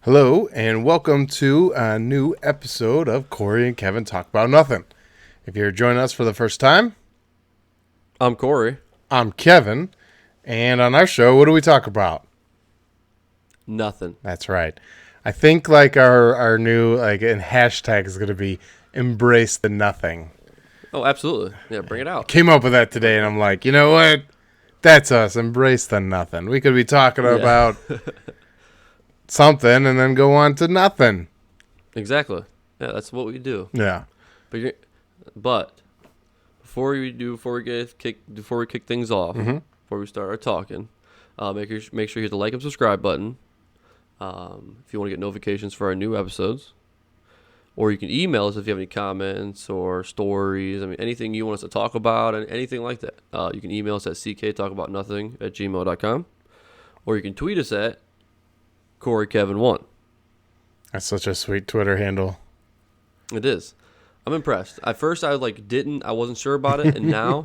Hello, and welcome to a new episode of Corey and Kevin Talk About Nothing. If you're joining us for the first time, I'm Corey. I'm Kevin, and on our show, what do we talk about? Nothing. That's right. I think like our new and hashtag is going to be embrace the nothing. Oh, absolutely. Yeah, bring it out. Came up with that today, and I'm like, you know what? That's us. Embrace the nothing. We could be talking about something and then go on to nothing. Exactly. Yeah, that's what we do. Yeah. But before we kick things off, before we start our talking, make sure you hit the like and subscribe button. If you want to get notifications for our new episodes, or you can email us if you have any comments or stories. I mean, anything you want us to talk about and anything like that. You can email us at cktalkaboutnothing@gmail.com, or you can tweet us at CoreyKevin1. That's such a sweet Twitter handle. It is. I'm impressed. At first, I wasn't sure about it, and now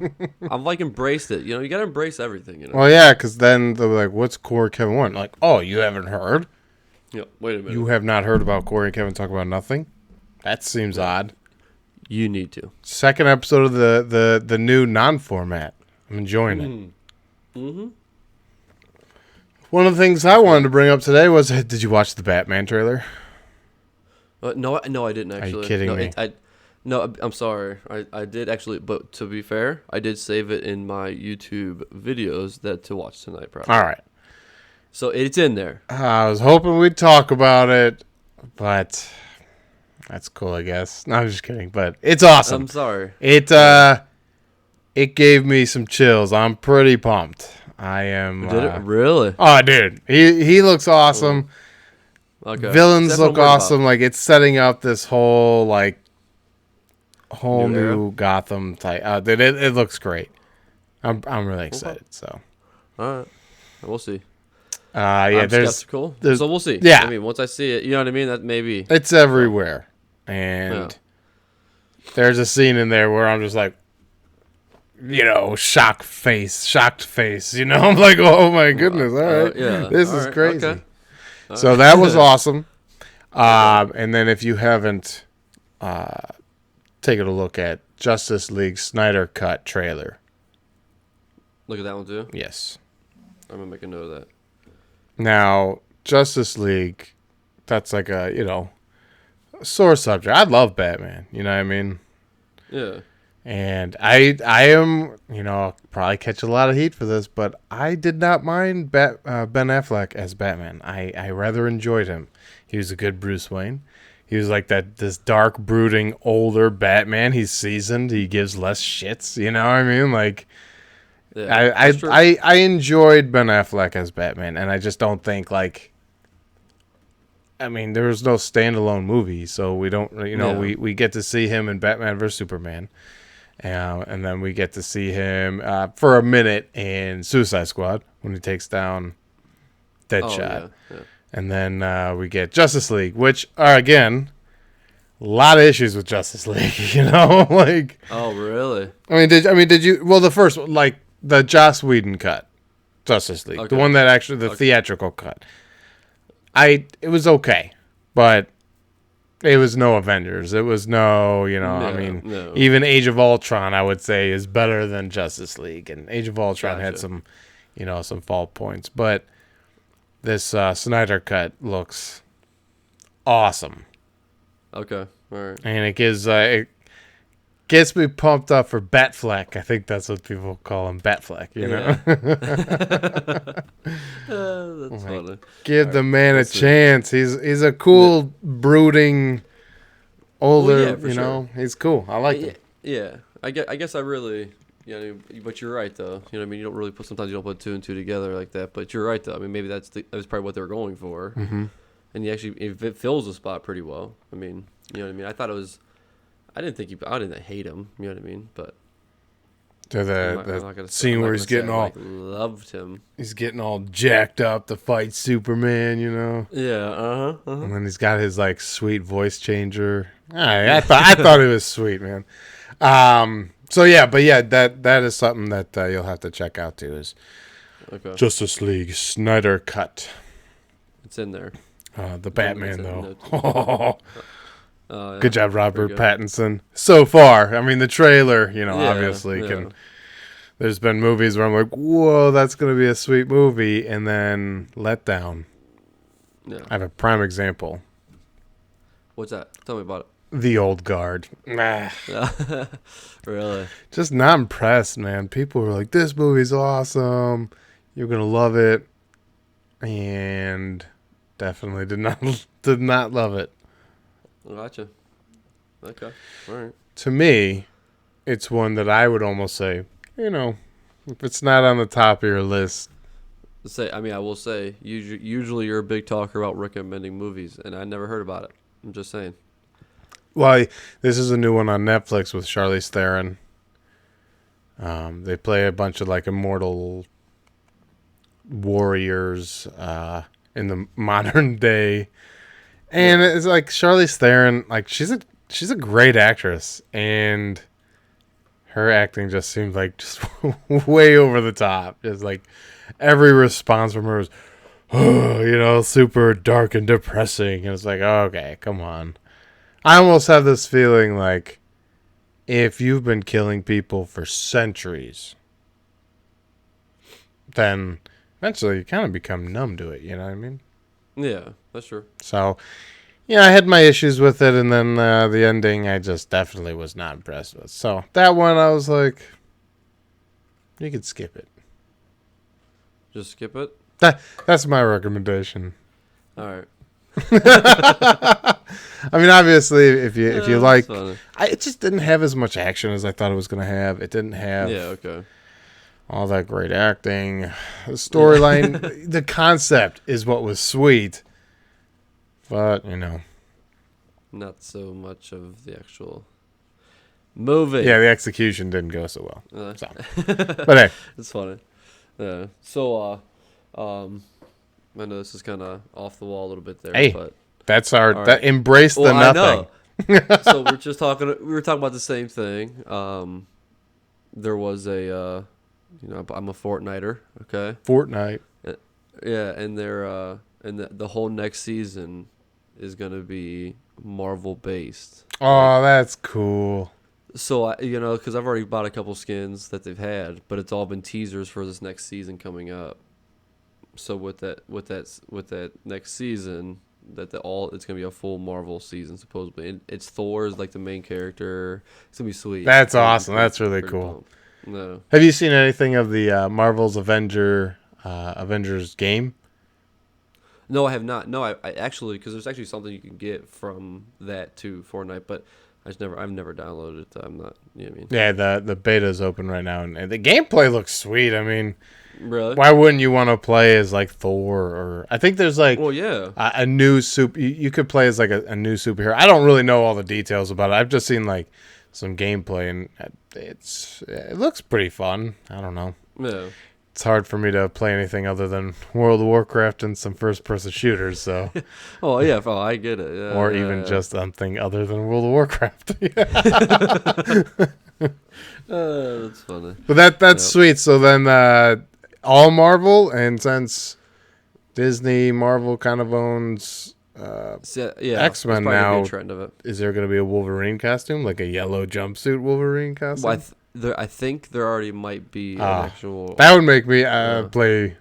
I've embraced it. You gotta embrace everything. Well, yeah, because then they're like, "What's Corey Kevin 1?" Like, oh, you haven't heard? Yeah. Wait a minute. You have not heard about Corey and Kevin Talk About Nothing? That seems odd. You need to. Second episode of the new non-format. I'm enjoying it. Mm-hmm. One of the things I wanted to bring up today was, did you watch the Batman trailer? No, I didn't actually. Are you kidding me? No, I'm sorry. I did actually, but to be fair, I did save it in my YouTube videos to watch tonight, probably. All right. So it's in there. I was hoping we'd talk about it, but that's cool, I guess. No, I'm just kidding, but it's awesome. I'm sorry. It gave me some chills. I'm pretty pumped. I am. Did it really? Oh, dude, he looks awesome. Okay. Villains look awesome. Like, it's setting up this whole new Gotham type. Dude, it looks great. I'm really excited. Okay. So, all right, we'll see. Yeah, I'm skeptical, so we'll see. Yeah, I mean, once I see it, you know what I mean. That maybe it's everywhere, and there's a scene in there where I'm just like, shocked face. I'm like, oh my goodness, all right, this is crazy. Okay. So that was awesome. And then if you haven't taken a look at Justice League Snyder Cut trailer, look at that one too. yes. I'm gonna make a note of that. Now, Justice League, that's like a sore subject. I love Batman. You know what I mean? Yeah. And I am, I'll probably catch a lot of heat for this, but I did not mind Ben Affleck as Batman. I rather enjoyed him. He was a good Bruce Wayne. He was like this dark, brooding, older Batman. He's seasoned. He gives less shits. You know what I mean? Like, yeah, I enjoyed Ben Affleck as Batman, and I just don't think there was no standalone movie, so we don't, we get to see him in Batman vs Superman. And then we get to see him for a minute in Suicide Squad when he takes down Deadshot. Yeah. And then we get Justice League, which are, again, a lot of issues with Justice League, Oh, really? Did you? Well, the first one, the Joss Whedon cut, Justice League, the one that actually, the theatrical cut. It was okay, but it was no Avengers. It was no, No. Even Age of Ultron, I would say, is better than Justice League. And Age of Ultron had some, some fault points. But this Snyder Cut looks awesome. Okay, all right. And it gets me pumped up for Batfleck. I think that's what people call him, Batfleck, That's funny. Give the man a chance. He's a cool, brooding, older, sure. He's cool. I like him. Yeah. I guess I really, but you're right, though. You know what I mean? Sometimes you don't put two and two together like that, but you're right, though. I mean, maybe that was probably what they were going for. Mm-hmm. And it fills the spot pretty well. I mean, you know what I mean? I thought it was, I didn't hate him, you know what I mean? But the scene where he's getting all loved him. He's getting all jacked up to fight Superman, Yeah, And then he's got his sweet voice changer. I thought it was sweet, man. So yeah, but yeah, that is something that you'll have to check out too. Is Justice League Snyder Cut. It's in there. The It's on- Batman, it's in though. notes. Yeah, Good job, pretty Robert good. Pattinson. So far, I mean, the trailer, Yeah, obviously yeah, can. There's been movies where I'm like, whoa, that's going to be a sweet movie, and then let down. yeah. I have a prime example. What's that? Tell me about The Old Guard. Nah, it. Really? just not impressed, man. People were like, this movie's awesome. You're going to love it. And definitely did not did not love it. Gotcha. Okay. All right. To me, it's one that I would almost say, if it's not on the top of your list. I will say, usually you're a big talker about recommending movies, and I never heard about it. I'm just saying. Well, this is a new one on Netflix with Charlize Theron. They play a bunch of like immortal warriors in the modern day, and it's like Charlize Theron, like she's a great actress, and her acting just seemed like just way over the top. Just like every response from her was, super dark and depressing, and it's like, okay, come on. I almost have this feeling like if you've been killing people for centuries, then eventually you kind of become numb to it, you know what I mean? Yeah, that's true. So, I had my issues with it, and then the ending I just definitely was not impressed with. So, that one I was like, you could skip it. Just skip it. That's my recommendation. All right. I mean, obviously, if you That's like, funny. it just didn't have as much action as I thought it was going to have. It didn't have Yeah. Okay. all that great acting. The storyline, the concept is what was sweet. But, Not so much of the actual movie. yeah, the execution didn't go so well. Uh, So. But hey, It's funny. Yeah. So, I know this is kind of off the wall a little bit there, Hey. but that's All right. that embrace the well, I nothing. know. So we were talking about the same thing. There was a, I'm a Fortniter. Okay. Fortnite. Yeah, and the whole next season is gonna be Marvel based. Oh, that's cool. So because I've already bought a couple skins that they've had, but it's all been teasers for this next season coming up. So with that next season, it's gonna be a full Marvel season supposedly. It's Thor's like the main character. It's gonna be sweet. That's It's gonna be awesome. That's really pretty cool. dope. No, Have you seen anything of the Marvel's Avengers game? no, I have not. No, I actually because there's actually something you can get from that to Fortnite, but I've never downloaded it. I'm not. You know what I mean? Yeah, the beta's open right now, and the gameplay looks sweet. I mean, Really? why wouldn't you want to play as like Thor? Or I think there's like Well, yeah. a new soup. You could play as like a new superhero. I don't really know all the details about it. I've just seen like some gameplay, and it looks pretty fun. I don't know. Yeah. It's hard for me to play anything other than World of Warcraft and some first-person shooters. So, Oh yeah. Oh, I get it. Yeah, or yeah, even yeah. just something other than World of Warcraft. That's funny. But that's Yep. sweet. So then, all Marvel, and since Disney Marvel kind of owns, So, yeah. X-Men that's probably gonna be now- a trend of it. is there going to be a Wolverine costume, like a yellow jumpsuit Wolverine costume? Well, I think there already might be an Ah, actual. That would make me Yeah. play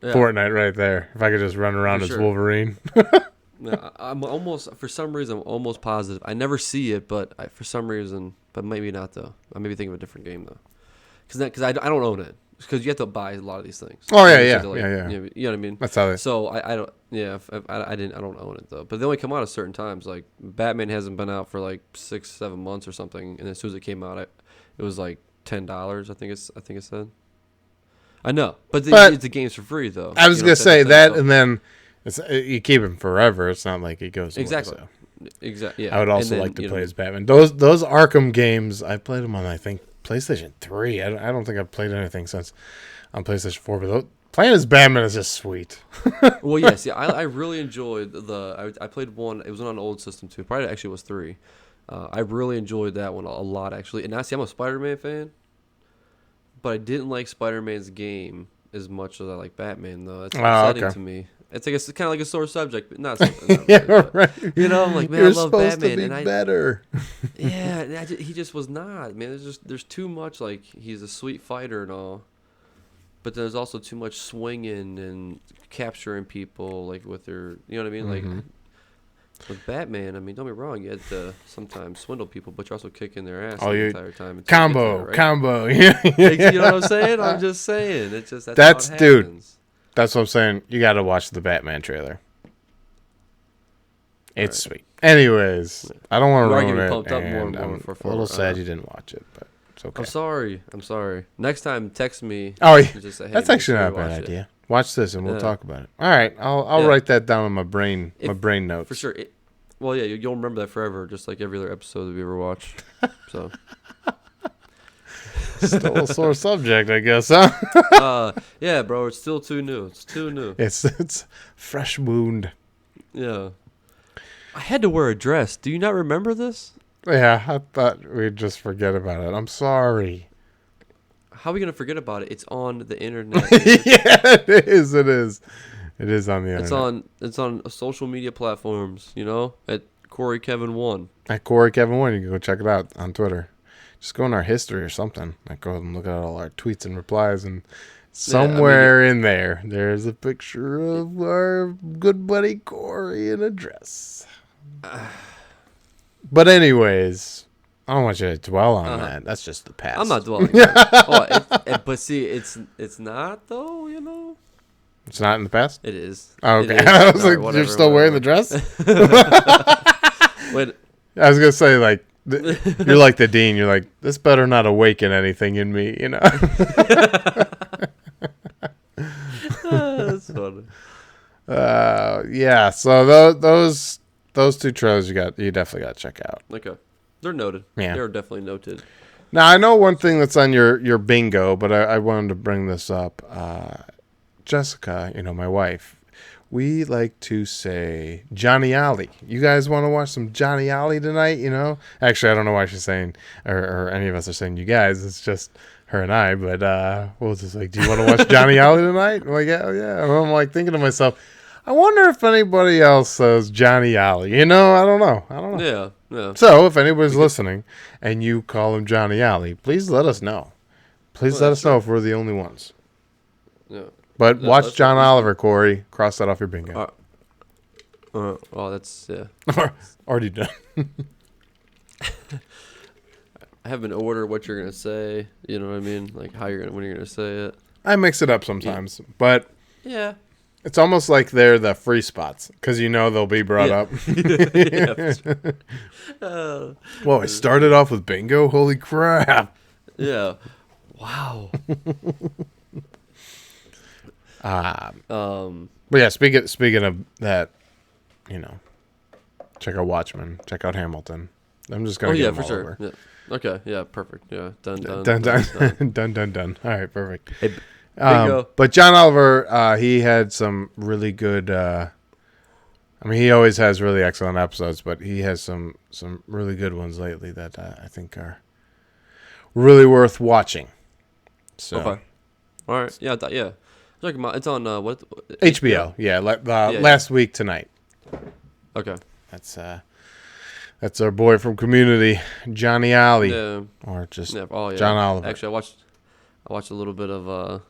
Yeah. Fortnite right there. If I could just run around For as sure. Wolverine. Yeah, I'm almost for some reason I'm almost positive. I never see it, but for some reason, but maybe not though. I may be thinking of a different game though, because I don't own it because you have to buy a lot of these things. Oh, yeah, You yeah, have to, like, yeah. You know what I mean? That's how they. So I don't I don't own it though. But they only come out at certain times. Like Batman hasn't been out for like 6-7 months or something, and as soon as it came out, it was like $10. I think it said. I know, but the game's for free though. I was You know, gonna that's the say thing, that, so- and then you keep him forever. It's not like he goes away, Exactly. so. Exactly. Yeah. I would And also then, like to you play know, as Batman. Those Arkham games, I played them on I think PlayStation 3. I don't think I've played anything since on PlayStation 4. But playing as Batman is just sweet. Well, yes, yeah, I really enjoyed I played one. It was on an old system too. Probably actually was 3. I really enjoyed that one a lot actually. And I see I'm a Spider-Man fan, but I didn't like Spider-Man's game as much as I like Batman though. That's Oh, upsetting okay. to me. It's like it's kind of like a sore subject, but not. Not really, Yeah, but, right. you know, I'm like, man, You're I love supposed Batman, to be and I better. yeah, and he just was not. Man, there's too much. Like he's a sweet fighter and all, but there's also too much swinging and capturing people, like with their, you know what I mean, like. Mm-hmm. With Batman, I mean, don't be wrong. You had to sometimes swindle people, but you're also kicking their ass Oh, the you entire time. until you get combo, there, right? combo. Yeah, You know what I'm saying? I'm just saying. It's just that's how it Dude. happens. That's what I'm saying. You got to watch the Batman trailer. It's Alright. sweet. Anyways, I don't want You to are ruin getting it. pumped up more And and more I'm for a little sad uh, you didn't watch it, but it's okay. I'm sorry. Next time, text me. Oh, yeah. And just say, hey, That's make actually sure not a you bad watch it. idea. Watch this and we'll Yeah. talk about it. All right, I'll Yeah. write that down in my brain If- notes. For sure. Well, yeah, you'll remember that forever, just like every other episode that we ever watch. So, Still a sore subject, I guess, huh? yeah, bro, it's still too new. It's too new. It's fresh wound. Yeah. I had to wear a dress. Do you not remember this? Yeah, I thought we'd just forget about it. I'm sorry. How are we gonna forget about it? It's on the internet. Yeah, it is. It is. It is on the internet. It's on social media platforms. You know, at Corey Kevin 1. At Corey Kevin One, you can go check it out on Twitter. Just go in our history or something. Like go and look at all our tweets and replies, and somewhere in there's a picture of our good buddy Corey in a dress. But anyways, I don't want you to dwell on that. That's just the past. I'm not dwelling. But see, it's not though. You know, It's not in the past. it is. Oh, It okay. is. I was Or like, whatever, you're still wearing the whatever. dress. Wait, I was gonna say like you're like the dean. You're like this better not awaken anything in me, you know. that's funny. Yeah. So those two trailers you definitely got to check out. Okay, they're noted. Yeah. They're definitely noted. Now I know one thing that's on your bingo, but I wanted to bring this up. Jessica, my wife, we like to say Johnny Ollie. You guys want to watch some Johnny Ollie tonight? Actually, I don't know why she's saying or any of us are saying you guys. It's just her and I. But we'll just like, do you want to watch Johnny Ollie tonight? I'm like, yeah, yeah. And I'm like thinking to myself, I wonder if anybody else says Johnny Ollie. I don't know. Yeah, yeah. So if anybody's listening and you call him Johnny Ollie, please let us know. Please let us know if we're the only ones. Yeah. But Yeah, watch that's John what we- Oliver, Corey. Cross that off your bingo. Oh, that's yeah. Already done. I have an order what you're gonna say. You know what I mean? Like when you're gonna say it. I mix it up sometimes, but Yeah. it's almost like they're the free spots because they'll be brought Yeah. up. Yeah. Whoa, I started off with bingo? Holy crap. Yeah. Wow. But yeah, speaking of that, check out Watchmen, check out Hamilton. I'm just Oh gonna yeah, get them for all sure. over. Yeah. Okay. Yeah. Perfect. Yeah. Done. Done. Done. All right, perfect. Hey, bingo. But John Oliver, he had some really good. He always has really excellent episodes, but he has some really good ones lately that I think are really worth watching. So Okay. All right. Yeah. Yeah. Talking about it's on what? HBO, yeah, last week tonight. Okay. That's our boy from Community, Johnny Ollie, Yeah. or just Yeah. Oh yeah. John Oliver. Actually, I watched a little bit of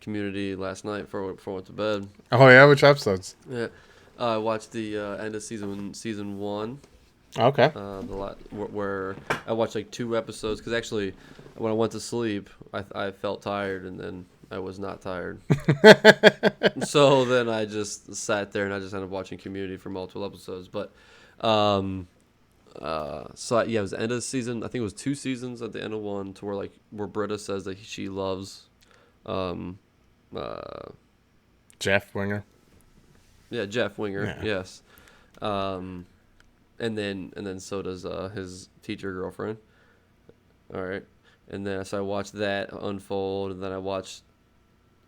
Community last night before I went to bed. Oh yeah, which episodes? Yeah. I watched the end of season 1. Okay. Where I watched like 2 episodes because actually when I went to sleep I felt tired and then I was not tired. So then I just sat there and I just ended up watching Community for multiple episodes. But it was the end of the season. I think it was 2 seasons at the end of 1 to where Britta says that she loves Jeff Winger. Yeah, Jeff Winger. Yeah. Yes. And then so does his teacher girlfriend. All right. And then so I watched that unfold, and then I watched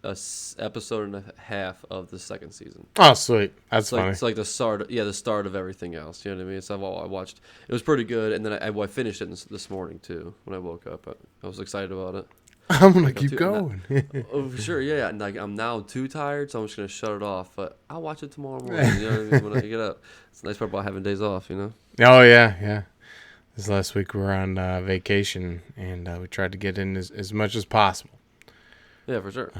episode and a half of the second season. Oh, sweet. That's funny. It's like the start. Yeah, the start of everything else. You know what I mean? So I watched. It was pretty good, and then I finished it this morning too when I woke up. I was excited about it. I'm gonna Like, keep going. oh, for sure, yeah. And like I'm now too tired, so I'm just gonna shut it off. But I'll watch it tomorrow morning. You know what I mean? When I get up, it's the nice part about having days off. You know. Oh yeah, yeah. This last week we were on vacation, and we tried to get in as much as possible. Yeah, for sure.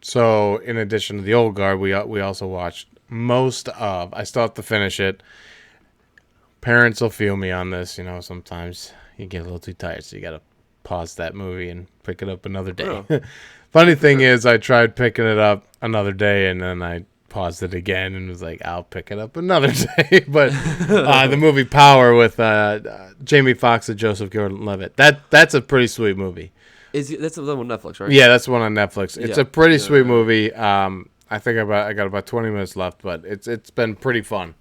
So, in addition to the Old Guard, we also watched most of. I still have to finish it. Parents will feel me on this. Sometimes you get a little too tired, so you got to pause that movie and pick it up another day. Oh. Funny thing is, I tried picking it up another day, and then I paused it again and was like, I'll pick it up another day. But the movie Power with Jamie Foxx and Joseph Gordon-Levitt, that's a pretty sweet movie. That's the one on Netflix, right? Yeah, that's the one on Netflix. It's a pretty sweet yeah. movie. I think I got about 20 minutes left, but it's been pretty fun.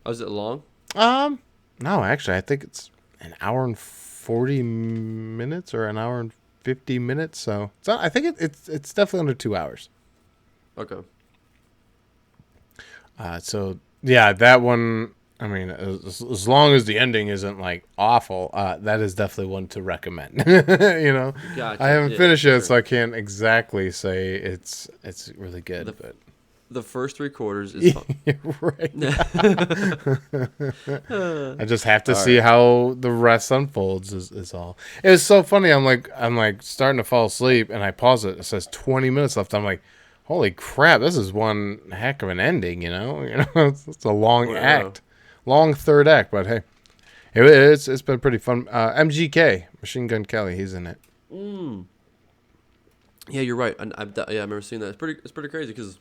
Oh, is it long? No, actually, I think it's an hour and 40 minutes or an hour and 50 minutes. So I think it's definitely under 2 hours. Okay. So yeah, that one. I mean, as long as the ending isn't like awful, that is definitely one to recommend. Gotcha. I haven't finished it, sure. so I can't exactly say it's really good. But the first 3 quarters is fun. right. I just have to see how the rest unfolds. Is all. It was so funny. I'm like starting to fall asleep, and I pause it. It says 20 minutes left. I'm like, holy crap! This is one heck of an ending. It's a long act. Long third act, but hey, it's been pretty fun. MGK, Machine Gun Kelly, he's in it. Yeah, you're right. I remember seeing that. It's pretty crazy because,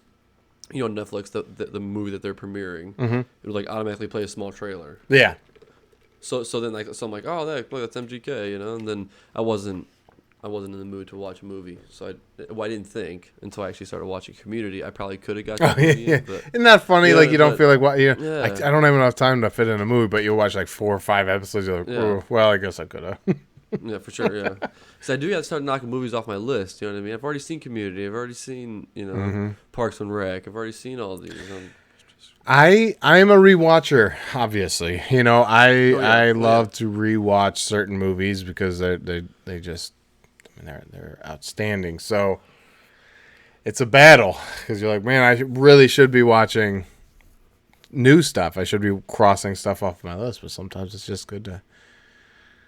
Netflix, the movie that they're premiering, it would like automatically play a small trailer. Yeah. So then I'm like, oh, look, that's MGK, and then I wasn't in the mood to watch a movie, so I didn't think until I actually started watching Community. I probably could have got that movie. Yeah. But, isn't that funny? Like you don't feel like what? Yeah. Yeah. I don't have enough time to fit in a movie, but you'll watch like 4 or 5 episodes. You're like, oh, well, I guess I could have. Yeah, for sure. Yeah, because I do have to start knocking movies off my list. You know what I mean? I've already seen Community. I've already seen Parks and Rec. I've already seen all these. I'm a rewatcher, obviously. I love to rewatch certain movies because they just. They're outstanding. So it's a battle because you're like, man, I really should be watching new stuff. I should be crossing stuff off my list, but sometimes it's just good to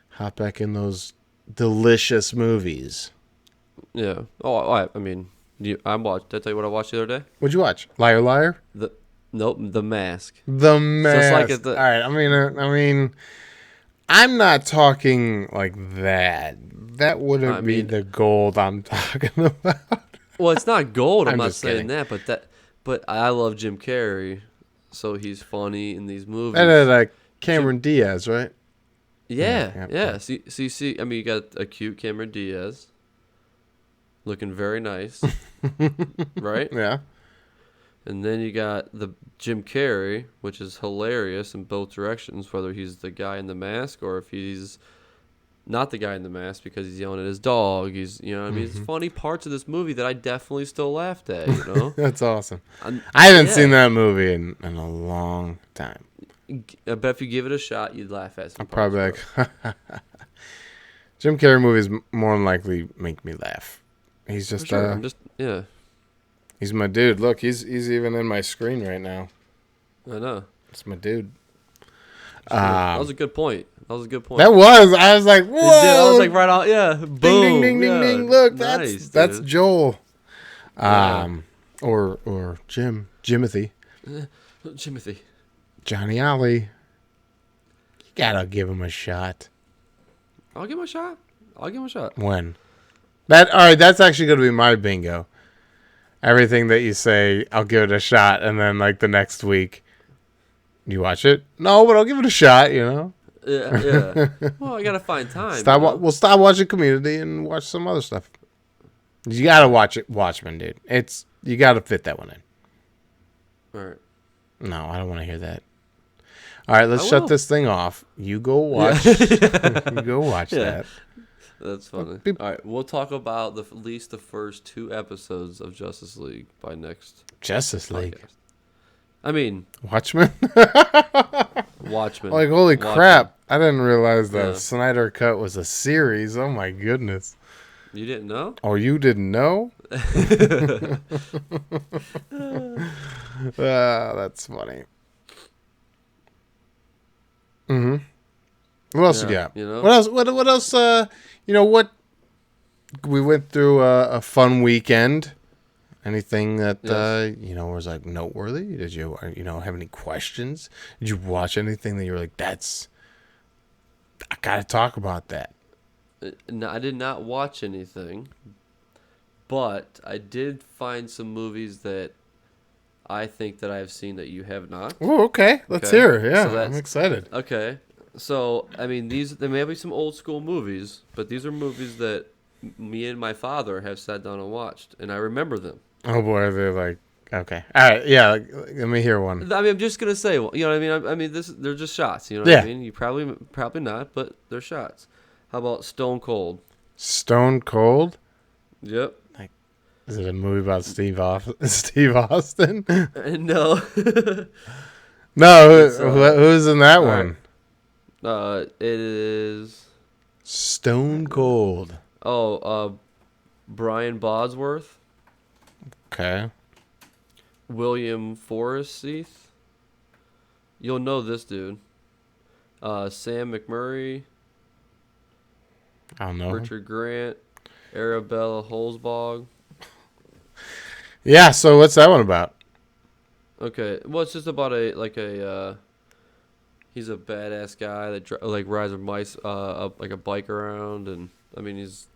hop back in those delicious movies. Yeah. Oh, I mean, did I tell you what I watched the other day? What'd you watch? Liar, Liar? Nope, The Mask. The Mask. Just like all right. I mean, I'm not talking like that. That wouldn't be the gold I'm talking about. Well, it's not gold. I'm not just saying kidding. that, but I love Jim Carrey, so he's funny in these movies. And Cameron Diaz, right? Yeah. So you see, I mean, you got a cute Cameron Diaz, looking very nice, right? Yeah. And then you got the Jim Carrey, which is hilarious in both directions, whether he's the guy in the mask or if he's not the guy in the mask because he's yelling at his dog. He's, I mean, it's funny parts of this movie that I definitely still laughed at, That's awesome. I haven't seen that movie in a long time. I bet if you give it a shot, you'd laugh at some I'm probably like, Jim Carrey movies more than likely make me laugh. He's just, sure. He's my dude. Look, he's even in my screen right now. I know. It's my dude. That was a good point. That was. I was like, whoa. I was like, right on. Yeah. Boom. Ding, ding, ding, ding, ding. Look, nice, that's Joel. Yeah. Or Jimothy. Jimothy. Johnny Ollie. You gotta give him a shot. I'll give him a shot. When? All right, that's actually gonna be my bingo. Everything that you say, I'll give it a shot, and then like the next week, you watch it. No, but I'll give it a shot. Yeah. Well, I gotta find time. We'll stop watching Community and watch some other stuff. You gotta watch it, Watchmen, dude. You gotta fit that one in. All right. No, I don't want to hear that. All right, let's shut this thing off. You go watch. Yeah. You go watch that. That's funny. All right, we'll talk about at least the first 2 episodes of Justice League by next Justice League. podcast. I mean, Watchmen. Watchmen. Like, holy Watchmen. crap! I didn't realize the Yeah. Snyder Cut was a series. Oh my goodness. You didn't know? Oh, you didn't know? That's funny. Mm-hmm. What else you Yeah, got? you know? What else? What else? What we went through a fun weekend. Anything that Yes. was like noteworthy? Did you have any questions? Did you watch anything that you were like, I gotta talk about that? No, I did not watch anything, but I did find some movies that I think that I have seen that you have not. Oh, okay. Let's Okay. hear it. So Yeah, I'm that's excited. okay. So, I mean, there may be some old school movies, but these are movies that me and my father have sat down and watched, and I remember them. Oh boy, they're like, okay, all right, yeah. Let me hear one. I mean, I'm just gonna say, well, you know what I mean? I mean, they're just shots. You know what I Yeah, mean? You probably not, but they're shots. How about Stone Cold? Stone Cold. Yep. Like, is it a movie about Steve Austin? No. No, It's who's in that all right. one? It is Stone Cold. Brian Bosworth, Okay, William Forsythe. You'll know this dude. Sam McMurray, I don't know. Richard Grant, Arabella Holzbog. Yeah, so what's that one about? Okay, well, it's just about he's a badass guy that rides like a bike around, and I mean he's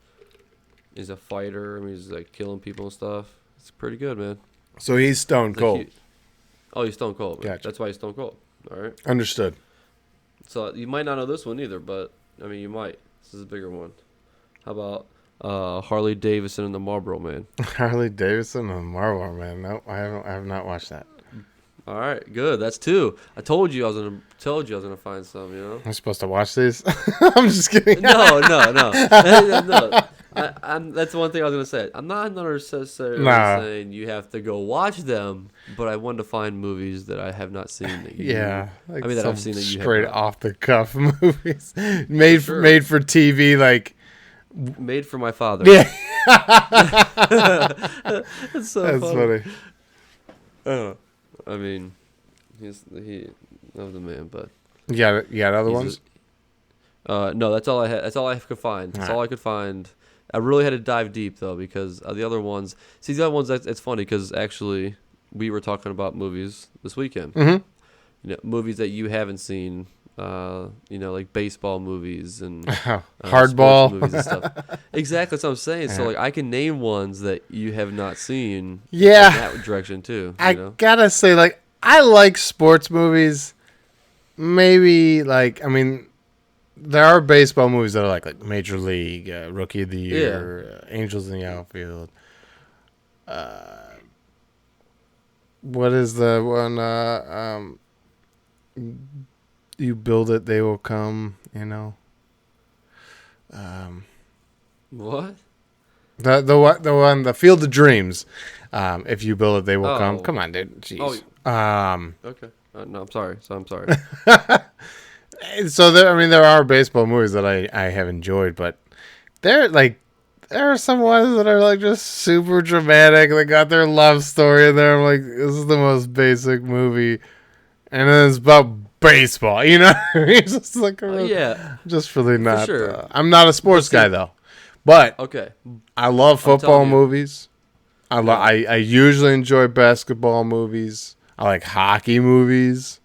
a fighter. I mean he's like killing people and stuff. It's pretty good, man. So he's Stone It's like Cold. he's Stone Cold. Man. Gotcha. That's why he's Stone Cold. All right. Understood. So you might not know this one either, but I mean you might. This is a bigger one. How about Harley Davidson and the Marlboro Man? Harley Davidson and Marlboro Man. No, I have not watched that. All right, good. That's two. I told you I was gonna find some. You know. I'm supposed to watch these. I'm just kidding. No. No. That's one thing I was gonna say. I'm not necessarily saying you have to go watch them, but I want to find movies that I have not seen. That you, Yeah, like I mean that some I've seen that you straight have not. off the cuff movies made sure. made for TV. Like, Made for my father. yeah, That's so that's funny. I mean, he was the man, but You got other he's ones? no, that's all I had. That's all I could find. That's all I could find. I really had to dive deep though because the other ones. See, the other ones. It's funny because actually we were talking about movies this weekend. Mm-hmm. You know, movies that you haven't seen. Like baseball movies and sports Hardball. movies and stuff. Exactly, that's what I'm saying. So Yeah. like, I can name ones that you have not seen. Yeah. In that direction too. I You know? gotta say, like, I like sports movies. Maybe, like, I mean, there are baseball movies that are like Major League, Rookie of the Year, Angels in the Outfield. What is the one? You build it, they will come. You know. What? The Field of Dreams. If you build it, they will come. Oh. Come on, dude. Jeez. Okay. No, I'm sorry. So I'm sorry. So there are baseball movies that I have enjoyed, but there are some ones that are like just super dramatic. They got their love story in there. I'm like, this is the most basic movie, and then it's about baseball. You know, it's just like Yeah. just really not. sure. I'm not a sports see- guy though, but Okay. I love I'm football telling you. movies. Yeah. I usually enjoy basketball movies. I like hockey movies.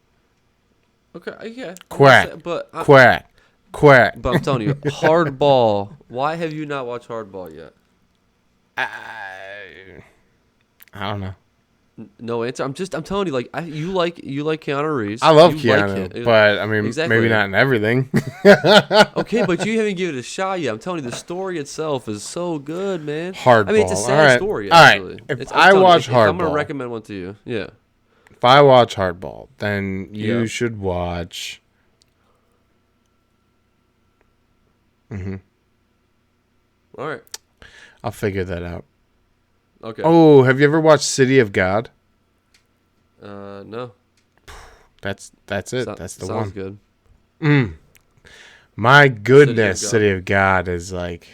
Okay. Yeah. Quack. But Quack. But I'm telling you, Hardball. Why have you not watched Hardball yet? I don't know. No answer. I'm telling you, like you like Keanu Reeves. I love You like Keanu, him. but I mean, Exactly. maybe not in everything. Okay, but you haven't given it a shot yet. I'm telling you, the story itself is so good, man. Hardball. I mean, it's a sad All right. story, All right. actually. If I'm I telling you, watch if I'm gonna Hardball- recommend one to you. Yeah. If I watch Hardball, then you Yeah. should watch. Mm-hmm. All right. I'll figure that out. Okay. Oh, have you ever watched City of God? No. That's it. That's the sounds one. good. My goodness, God. City of God is like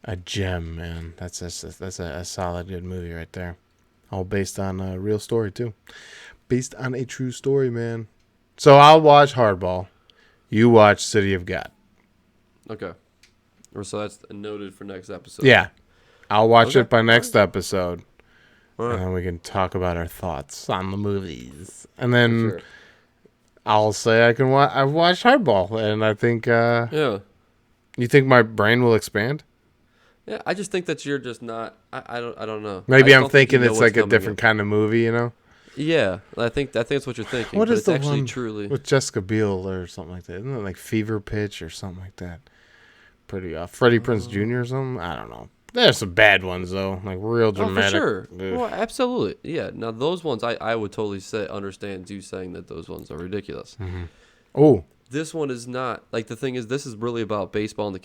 A gem, man. That's a solid good movie right there. All based on a real story too. Based on a true story, man. So I'll watch Hardball. You watch City of God. Okay. Or so that's noted for next episode. Yeah. I'll watch Okay. it by next episode. All And right. then we can talk about our thoughts on the movies. And then Sure. I'll say I've watched Hardball, and I think Yeah. you think my brain will expand? Yeah. I just think that you're just not. I don't know. I Maybe just I'm don't think you thinking know it's what's like a coming different kind of movie, you know? in. Yeah. I think that's what you're thinking. What but is it's the actually one truly. with Jessica Biel or something like that? Isn't it like Fever Pitch or something like that? Pretty off. Freddie Prinze Jr. or something? I don't know. There's some bad ones though, like real Oh, dramatic. for sure. Ugh. Well, absolutely. Yeah. Now those ones, I would totally understand you saying that those ones are ridiculous. Oh, This one is not. Like the thing is, this is really about baseball and the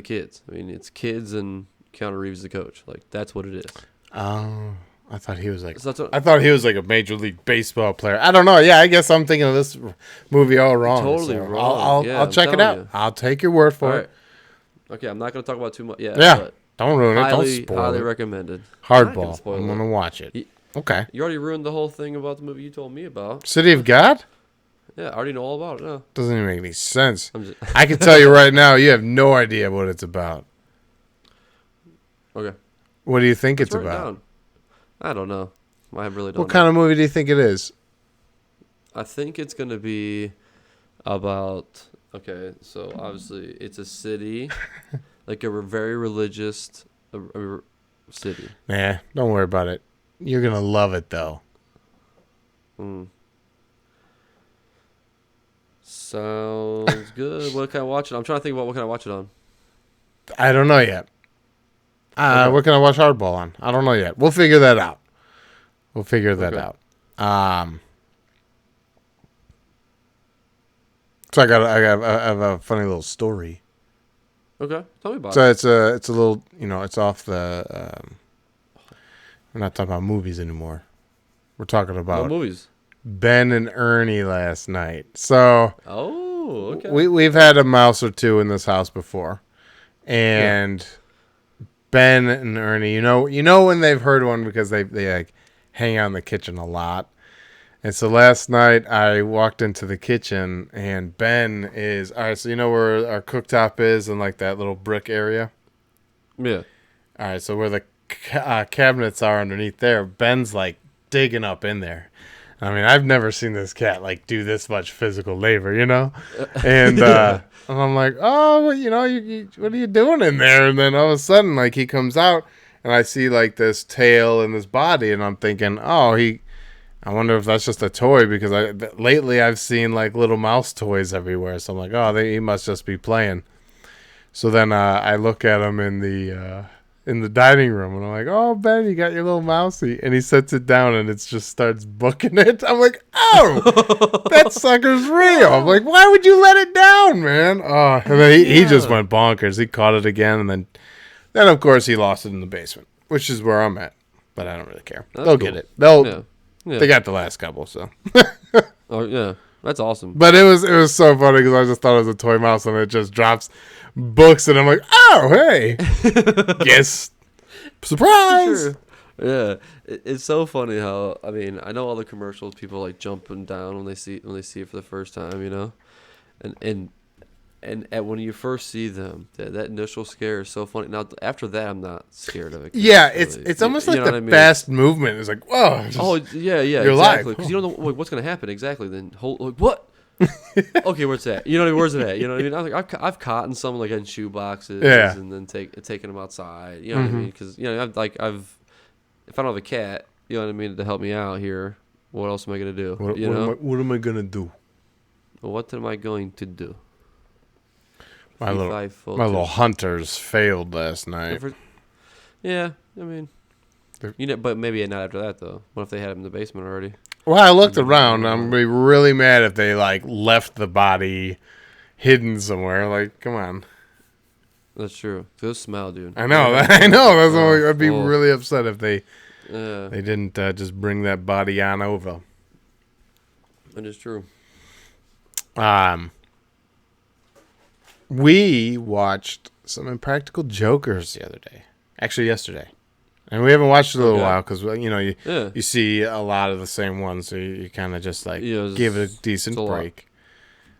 kids. I mean, it's kids and Keanu Reeves the coach. Like that's what it is. oh, I thought he was like. So that's what, I thought he was like a major league baseball player. I don't know. Yeah, I guess I'm thinking of this movie all wrong. Totally so wrong. Yeah, I'll I'm check it telling out. you. I'll take your word for all it. right. Okay, I'm not going to talk about too much. Yeah. Yeah. But Don't ruin it. Don't highly, spoil highly it. recommended. I'm not gonna Hardball. spoil I'm it. gonna watch it. You- Okay. You already ruined the whole thing about the movie you told me about. City of God Yeah, I already know all about it. No, doesn't even make any sense. I'm just I can tell you right now, you have no idea what it's about. okay. What do you think it's Write it about? down. I don't know. I really don't. What kind of movie do you think it is? I think it's gonna be about. Okay, so obviously it's a city, like a very religious city. Nah, don't worry about it. You're gonna love it though. Mm. Sounds good. What can I watch it? I'm trying to think about what can I watch it on. I don't know yet. Okay. What can I watch Hardball on? I don't know yet. We'll figure that out. We'll figure that Okay. out. So I have a funny little story. Okay, tell me about So it. it's a little, it's off the. We're not talking about movies anymore. We're talking What about movies? Ben and Ernie last night. So Oh, okay. we've had a mouse or two in this house before, and Ben and Ernie, you know when they've heard one because they like hang out in the kitchen a lot. And so last night I walked into the kitchen and Ben is all right. So you know where our cooktop is and like that little brick area. Yeah. All right, so where the cabinets are underneath there, Ben's like digging up in there. I mean, I've never seen this cat like do this much physical labor, And I'm like, oh, well, you, what are you doing in there? And then all of a sudden, like he comes out, and I see like this tail and this body, and I'm thinking, I wonder if that's just a toy because lately I've seen like little mouse toys everywhere. So I'm like, oh, he must just be playing. So then I look at him in the dining room, and I'm like, "Oh, Ben, you got your little mousey," and he sets it down, and it just starts booking it. I'm like, "Oh, that sucker's real!" I'm like, "Why would you let it down, man?" Oh, and then he just went bonkers. He caught it again, and then of course he lost it in the basement, which is where I'm at. But I don't really care. That's They'll cool. get it. Yeah. They got the last couple, so. Oh yeah, that's awesome. But it was so funny because I just thought it was a toy mouse, and it just drops books, and I'm like, "Oh, hey, yes, surprise!" Sure. Yeah, it's so funny how I know all the commercials, people like jumping down when they see it for the first time, and when you first see them, that initial scare is so funny. Now after that, I'm not scared of it. 'Cause Yeah, really- it's almost like know the what I mean? fast movement. It's like, whoa. just- Oh yeah, You're exactly. live. Because you don't know what's gonna happen exactly. Then what? Okay, where's that? You know what I mean? Where's it at? You know what I mean? I was like, I've caught in some like in shoe boxes, Yeah. and then taking them outside. You know what I mean? Because if I don't have a cat, you know what I mean, to help me out here, what else am I gonna do? what am I gonna do? What am I going to do? My Three, little five, four, my two. little hunters failed last night. Yeah, I mean, They're- but maybe not after that though. What if they had him in the basement already? Well, I looked around. I'm gonna be really mad if they like left the body hidden somewhere. Like, come on. That's true. Those smell, dude. I know. I know. That's why I'd be Oh. really upset if they Yeah, didn't just bring that body on over. that is true. We watched some Impractical Jokers the other day. Actually, yesterday. And we haven't watched it in a little while because, you see a lot of the same ones, so you kind of just give it a decent break.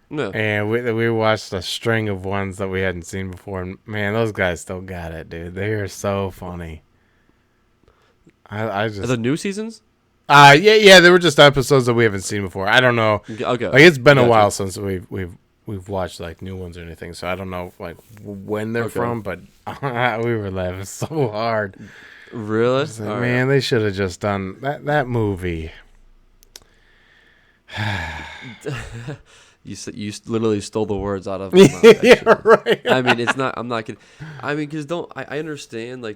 Yeah. And we watched a string of ones that we hadn't seen before, and man, those guys still got it, dude. They are so funny. I just Are the new seasons? Yeah, they were just episodes that we haven't seen before. I don't know. Okay. Like it's been a while since we've watched like new ones or anything, so I don't know like when they're from, but we were laughing so hard. Really? Like, man, they should have just done that movie. You literally stole the words out of my mouth. Yeah, right. I mean, it's not. I'm not kidding. I mean, because I understand I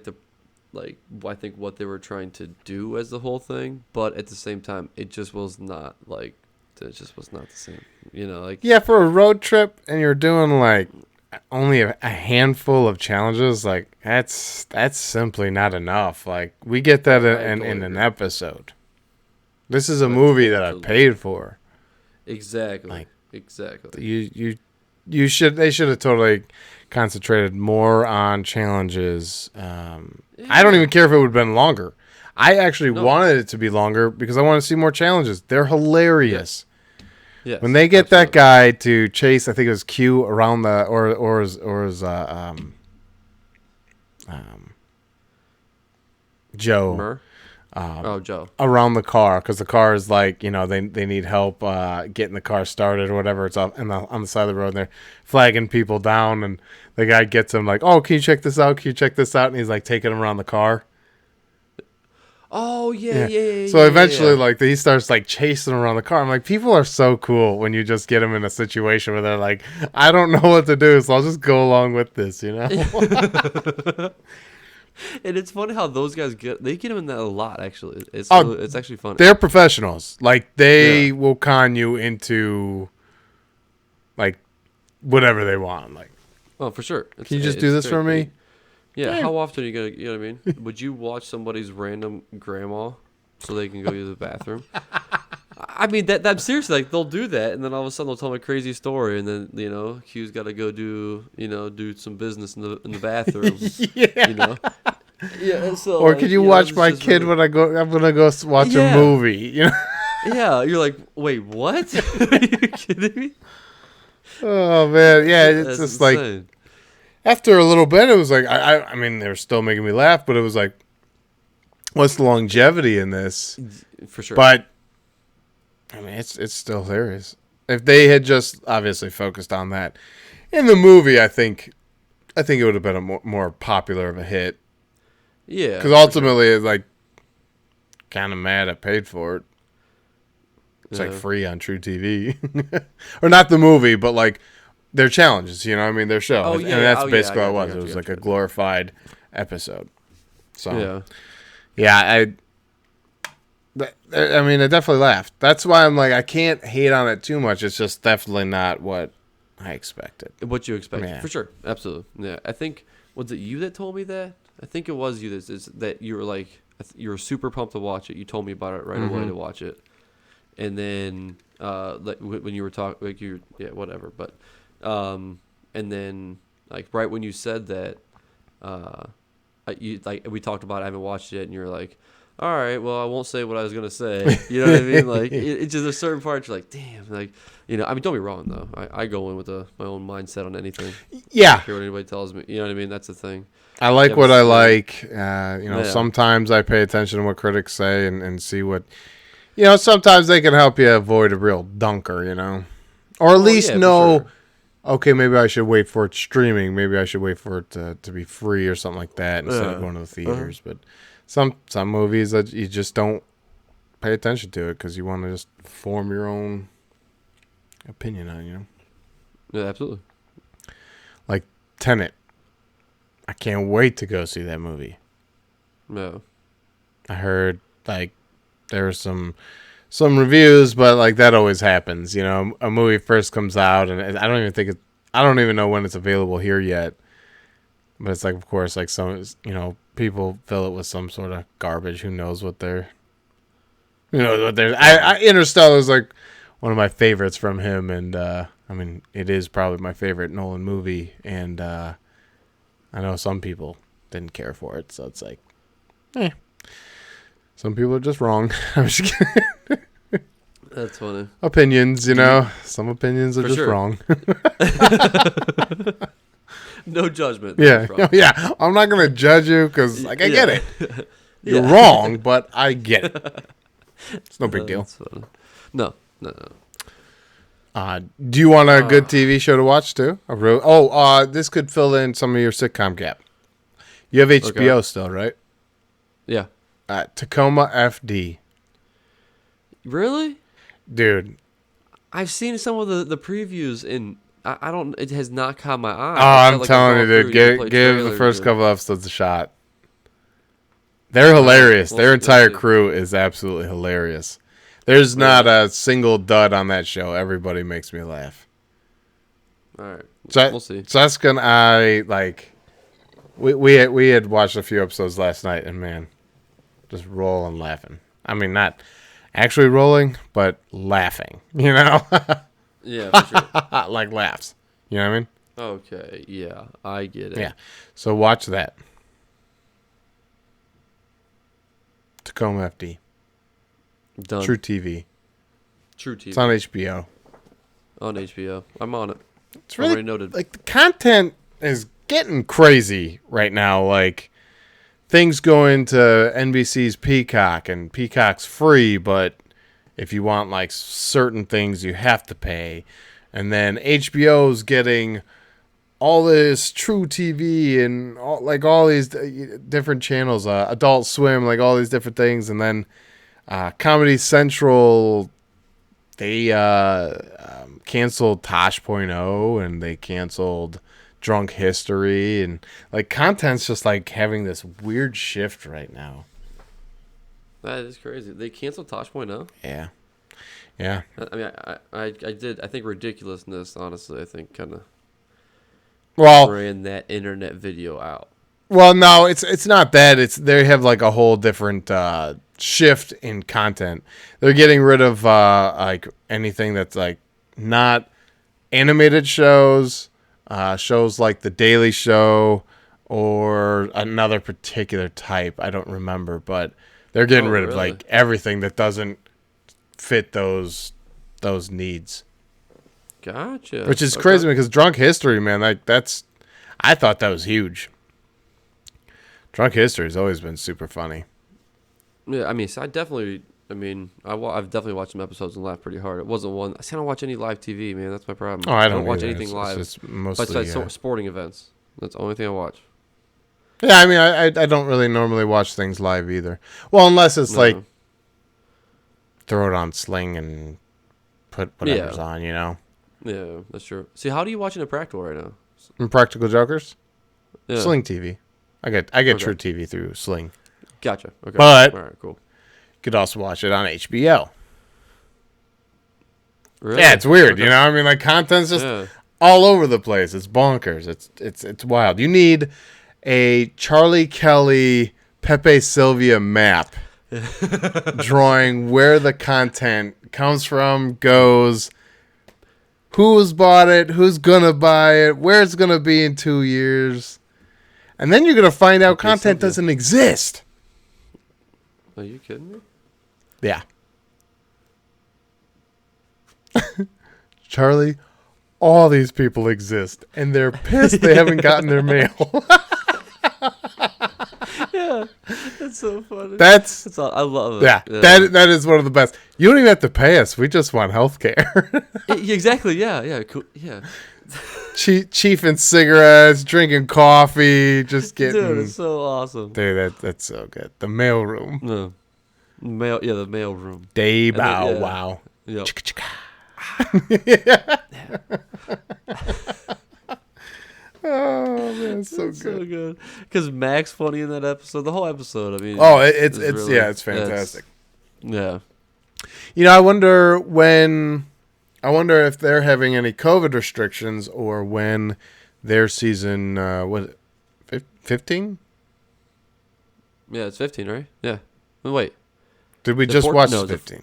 think what they were trying to do as the whole thing, but at the same time, it just was not it just was not the same. Yeah, for a road trip and you're doing like only a handful of challenges, like that's simply not enough. Like we get that in an episode. This is a movie that I paid for. Exactly. Exactly. They should have totally concentrated more on challenges. I don't even care if it would have been longer. I actually wanted it to be longer because I want to see more challenges. They're hilarious. Yes, when they get that guy to chase, I think it was Q around the or his Joe. Murr? Joe. Around the car because the car is like, they need help getting the car started or whatever. It's on the side of the road and they're flagging people down and the guy gets him like, oh, can you check this out? Can you check this out? And he's like taking him around the car. Oh, yeah. So eventually, he starts like chasing around the car. I'm like, people are so cool when you just get them in a situation where they're like, I don't know what to do, so I'll just go along with this, And it's funny how those guys get him in that a lot. Actually, it's actually funny. They're professionals. Like they will con you into like whatever they want. Like, oh, for sure. Can you just do this for me? Yeah. How often are you gonna? You know what I mean? Would you watch somebody's random grandma so they can go use the bathroom? I mean that seriously, like they'll do that, and then all of a sudden they'll tell me a crazy story, and then Q's got to go do some business in the bathroom. Yeah. Yeah. So, or could you watch my kid when I'm gonna go watch a movie? Yeah. You're like, wait, what? Are you kidding me? Oh man, yeah. It's just insane. Like after a little bit, it was like I mean they were still making me laugh, but it was like, what's the longevity in this? For sure. But I mean, it's still hilarious. If they had just obviously focused on that in the movie, I think it would have been a more popular of a hit. Yeah. Because ultimately, it's like kind of mad I paid for it. It's like free on True TV, or not the movie, but like their challenges. You know what I mean? Their show. Oh, And that's basically what it was. It was like a glorified episode. So I mean, I definitely laughed. That's why I'm like, I can't hate on it too much. It's just definitely not what I expected. What you expected, for sure, absolutely. Yeah, I think was it you that told me that? I think it was you that you were like you were super pumped to watch it. You told me about it right away to watch it, and then when you were talking, like whatever. But and then like right when you said that, we talked about it, I haven't watched it, and you were like, all right, well, I won't say what I was gonna say. You know what I mean? Like, it's just a certain part you're like, damn, like, I mean, don't be wrong though. I go in with my own mindset on anything. Yeah. I don't care what anybody tells me. You know what I mean? That's the thing. I like what I like. Sometimes I pay attention to what critics say and see what, sometimes they can help you avoid a real dunker, or at least know. Sure. Okay, maybe I should wait for it streaming. Maybe I should wait for it to be free or something like that instead of going to the theaters. But some movies that you just don't pay attention to it because you want to just form your own opinion on, Yeah, absolutely. Like Tenet. I can't wait to go see that movie. No. I heard like there were some reviews, but like that always happens. A movie first comes out, and I don't even know when it's available here yet. But it's like, of course, like some people fill it with some sort of garbage. Who knows what they're. Interstellar is like one of my favorites from him, and I mean it is probably my favorite Nolan movie, and I know some people didn't care for it, so it's like, eh. Some people are just wrong. I'm just kidding. That's funny. Opinions, you know. Some opinions are For just sure. wrong. No judgment. Yeah, From. yeah. I'm not gonna judge you because, like, I get it. You're Yeah. wrong, but I get it. It's no big deal. That's funny. No. Do you want a good TV show to watch too? This could fill in some of your sitcom gap. You have HBO still, right? Yeah. Tacoma FD, Really? dude. I've seen some of the previews, and I don't. It has not caught my eye. Oh, I I'm felt like telling you, I've gone dude. through, you play Give the trailers first and- couple episodes a shot. They're hilarious. we'll Their see, entire we'll see. crew is absolutely hilarious. There's not a single dud on that show. Everybody makes me laugh. All right. So, We'll see. Jessica and I, like, we had watched a few episodes last night, and man, just rolling laughing. I mean, not actually rolling, but laughing. You know, Yeah, for sure. like laughs. You know what I mean? Okay. Yeah, I get it. Yeah. So watch that. Tacoma FD. Done. True TV. True TV It's on HBO. on HBO. I'm on it. It's Already really noted. like the content is getting crazy right now. Like things go into NBC's Peacock, and Peacock's free, but if you want like certain things, you have to pay. And then HBO's getting all this True TV and all these different channels, Adult Swim, like all these different things, and then Comedy Central. They canceled Tosh.0 and they canceled Drunk History, and like content's just like having this weird shift right now. That is crazy. They canceled Tosh.0. Yeah. Yeah. I mean, I did. I think ridiculousness. Honestly, I think kind of Well, ran that internet video out. Well, no, it's not that. It's they have like a whole different shift in content. They're getting rid of like anything that's like not animated shows, shows like The Daily Show or another particular type. I don't remember, but they're getting rid of really? like everything that doesn't fit those needs. Gotcha. Which is Okay. crazy because Drunk History, man, like I thought that was huge. Drunk History has always been super funny. Yeah, I mean, so I've definitely watched some episodes and laughed pretty hard. It wasn't one. I don't watch any live TV, man. That's my problem. Oh, I don't watch either. anything It's live. just mostly, Besides sporting events. That's the only thing I watch. yeah, I mean, I don't really normally watch things live either. Well, unless it's like No. throw it on Sling and put whatever's Yeah. on, you know. Yeah, that's true. See, how do you watch Impractical right now? Impractical Jokers, Yeah. Sling TV. I get Okay. True TV through Sling. Gotcha. Okay. But- all right, cool. You could also watch it on HBO. Really? Yeah, it's weird, Okay. you know. I mean, like content's just Yeah. all over the place. It's bonkers. It's wild. You need a Charlie Kelly, Pepe Sylvia map drawing where the content comes from, goes, who's bought it, who's gonna buy it, where it's gonna be in 2 years, and then you're gonna find out Pepe content Sylvia. doesn't exist. Are you kidding me? Yeah. Charlie, all these people exist, and they're pissed they haven't gotten their mail. Yeah, that's so funny. That's I love it. yeah, that is one of the best. You don't even have to pay us. We just want health care. Exactly. Yeah. Cool. Yeah. Chief and cigarettes, drinking coffee, just getting. Dude, it's so awesome. Dude, that's so good. The mail room. No. Mail. Yeah, the mail room. Day then, bow yeah. wow. Yep. Oh man, it's so It's good. so good. Because Mac's funny in that episode. The whole episode. I mean. Oh, it's really- yeah, it's fantastic. Yeah. You know, I wonder if they're having any COVID restrictions or when their season was 15? Yeah, it's 15, right? Yeah. Oh, wait. Did we The just four- watch no, the- 15?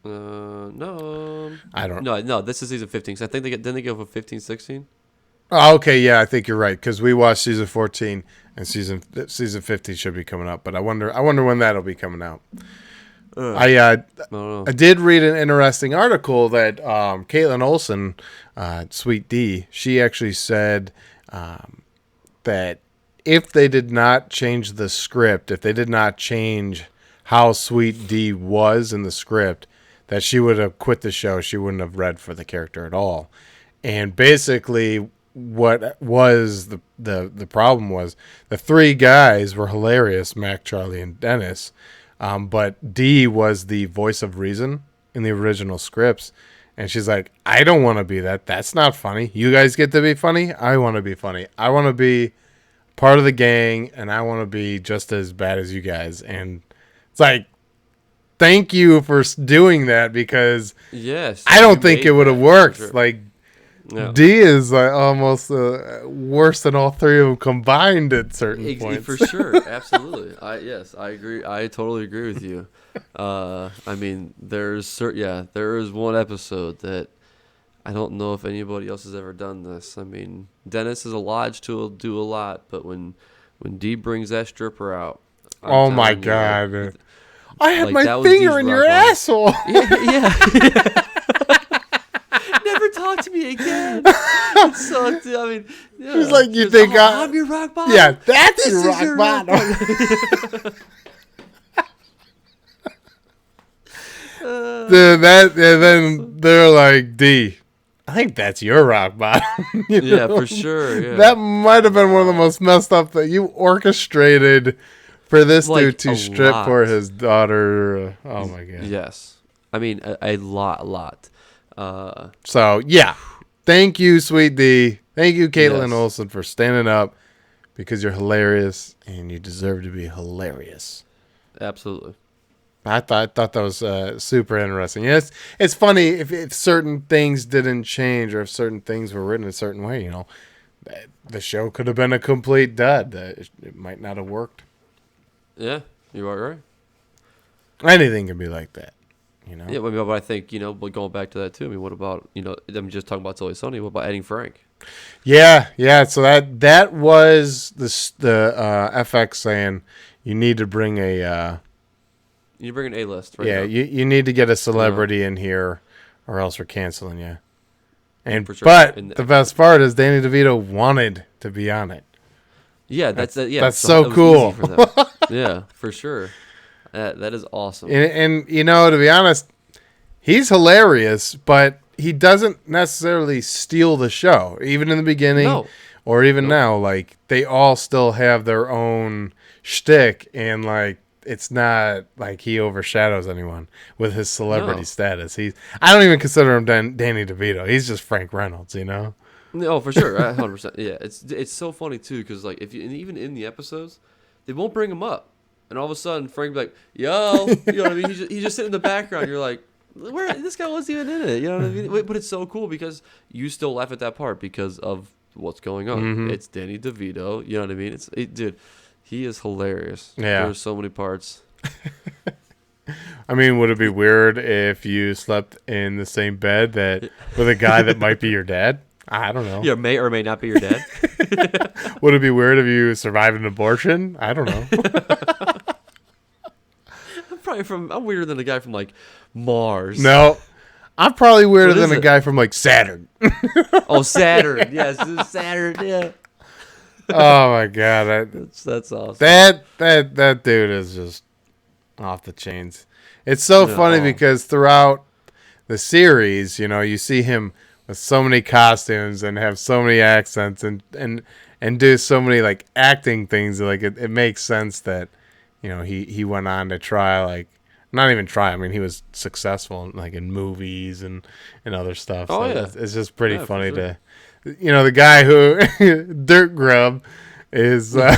No. I don't. No. This is season 15. So I think didn't they go for 15, 16? Oh, okay, yeah, I think you're right because we watched season 14 and season 15 should be coming up, but I wonder when that'll be coming out. I I don't know. I did read an interesting article that Caitlin Olsen, Sweet D, she actually said that if they did not change the script, if they did not change how Sweet D was in the script, that she would have quit the show. She wouldn't have read for the character at all. And basically, what was the problem was the three guys were hilarious, Mac, Charlie, and Dennis. But Dee was the voice of reason in the original scripts. And she's like, I don't want to be that. That's not funny. You guys get to be funny. I want to be funny. I want to be part of the gang, and I want to be just as bad as you guys. And it's like, thank you for doing that because Yes, I you don't think made it would have that, worked. for sure. Like, No. D is like almost worse than all three of them combined at certain points. For sure, absolutely. I agree. I totally agree with you. I mean, there is one episode that I don't know if anybody else has ever done this. I mean, Dennis is obliged to do a lot, but when Dee brings that stripper out, I'm Oh my telling you, god! I had like, my that was finger Dee's in rock your bottom. asshole. yeah. Never talk to me again. It sucked. I mean, yeah. It's like, you Just, think I'm your rock bottom. Yeah, that's This your is rock your bottom. And then they're like, D, I think that's your rock bottom. You Yeah, know? for sure. Yeah. That might have been one of the most messed up that you orchestrated for this Like, dude to a strip lot. for his daughter. Oh my god. Yes. I mean, a lot. So yeah, thank you, Sweet D. Thank you, Caitlin Yes. Olsen, for standing up because you're hilarious and you deserve to be hilarious. Absolutely. I thought that was super interesting. Yes, it's funny if certain things didn't change or if certain things were written a certain way. You know, the show could have been a complete dud. It might not have worked. Yeah, you are right. Anything can be like that. You know. Yeah, but I think, but going back to that too, I mean, what about, I'm just talking about It's Always Sunny. What about adding Frank? Yeah. So that was the FX saying you need to bring a. You bring an A-list, right? Yeah, now. you need to get a celebrity in here, or else we're canceling you. And For sure. but And the best part is Danny DeVito wanted to be on it. Yeah, that's that's so so that was cool. easy for them. Yeah, for sure. That is awesome. And to be honest, he's hilarious, but he doesn't necessarily steal the show. Even in the beginning, No. or even now, like they all still have their own shtick, and like it's not like he overshadows anyone with his celebrity No. status. I don't even consider him Danny DeVito. He's just Frank Reynolds, you know. No, for sure, 100%. Yeah, it's so funny too because like and even in the episodes, they won't bring him up, and all of a sudden Frank be like, "Yo," you know what I mean? He's just sitting in the background. You're like, "Where this guy wasn't even in it," you know what I mean? But it's so cool because you still laugh at that part because of what's going on. Mhm. It's Danny DeVito. You know what I mean? Dude, he is hilarious. Yeah. There's so many parts. I mean, would it be weird if you slept in the same bed with a guy that might be your dad? I don't know. Yeah, may or may not be your dad. Would it be weird if you survived an abortion? I don't know. I'm weirder than a guy from like Mars. No. I'm probably weirder What is than a it? guy from like Saturn. Oh, Saturn. Yes, it's Saturn. Yeah. Oh my god. That's awesome. That dude is just off the chains. It's so Yeah, funny oh. because throughout the series, you see him with so many costumes and have so many accents and do so many like acting things. Like it makes sense that he went on to try, like, not even try. I mean, he was successful like in movies and other stuff. Oh, yeah. It's just pretty Yeah, for funny sure. to the guy who Dirt Grub is. Go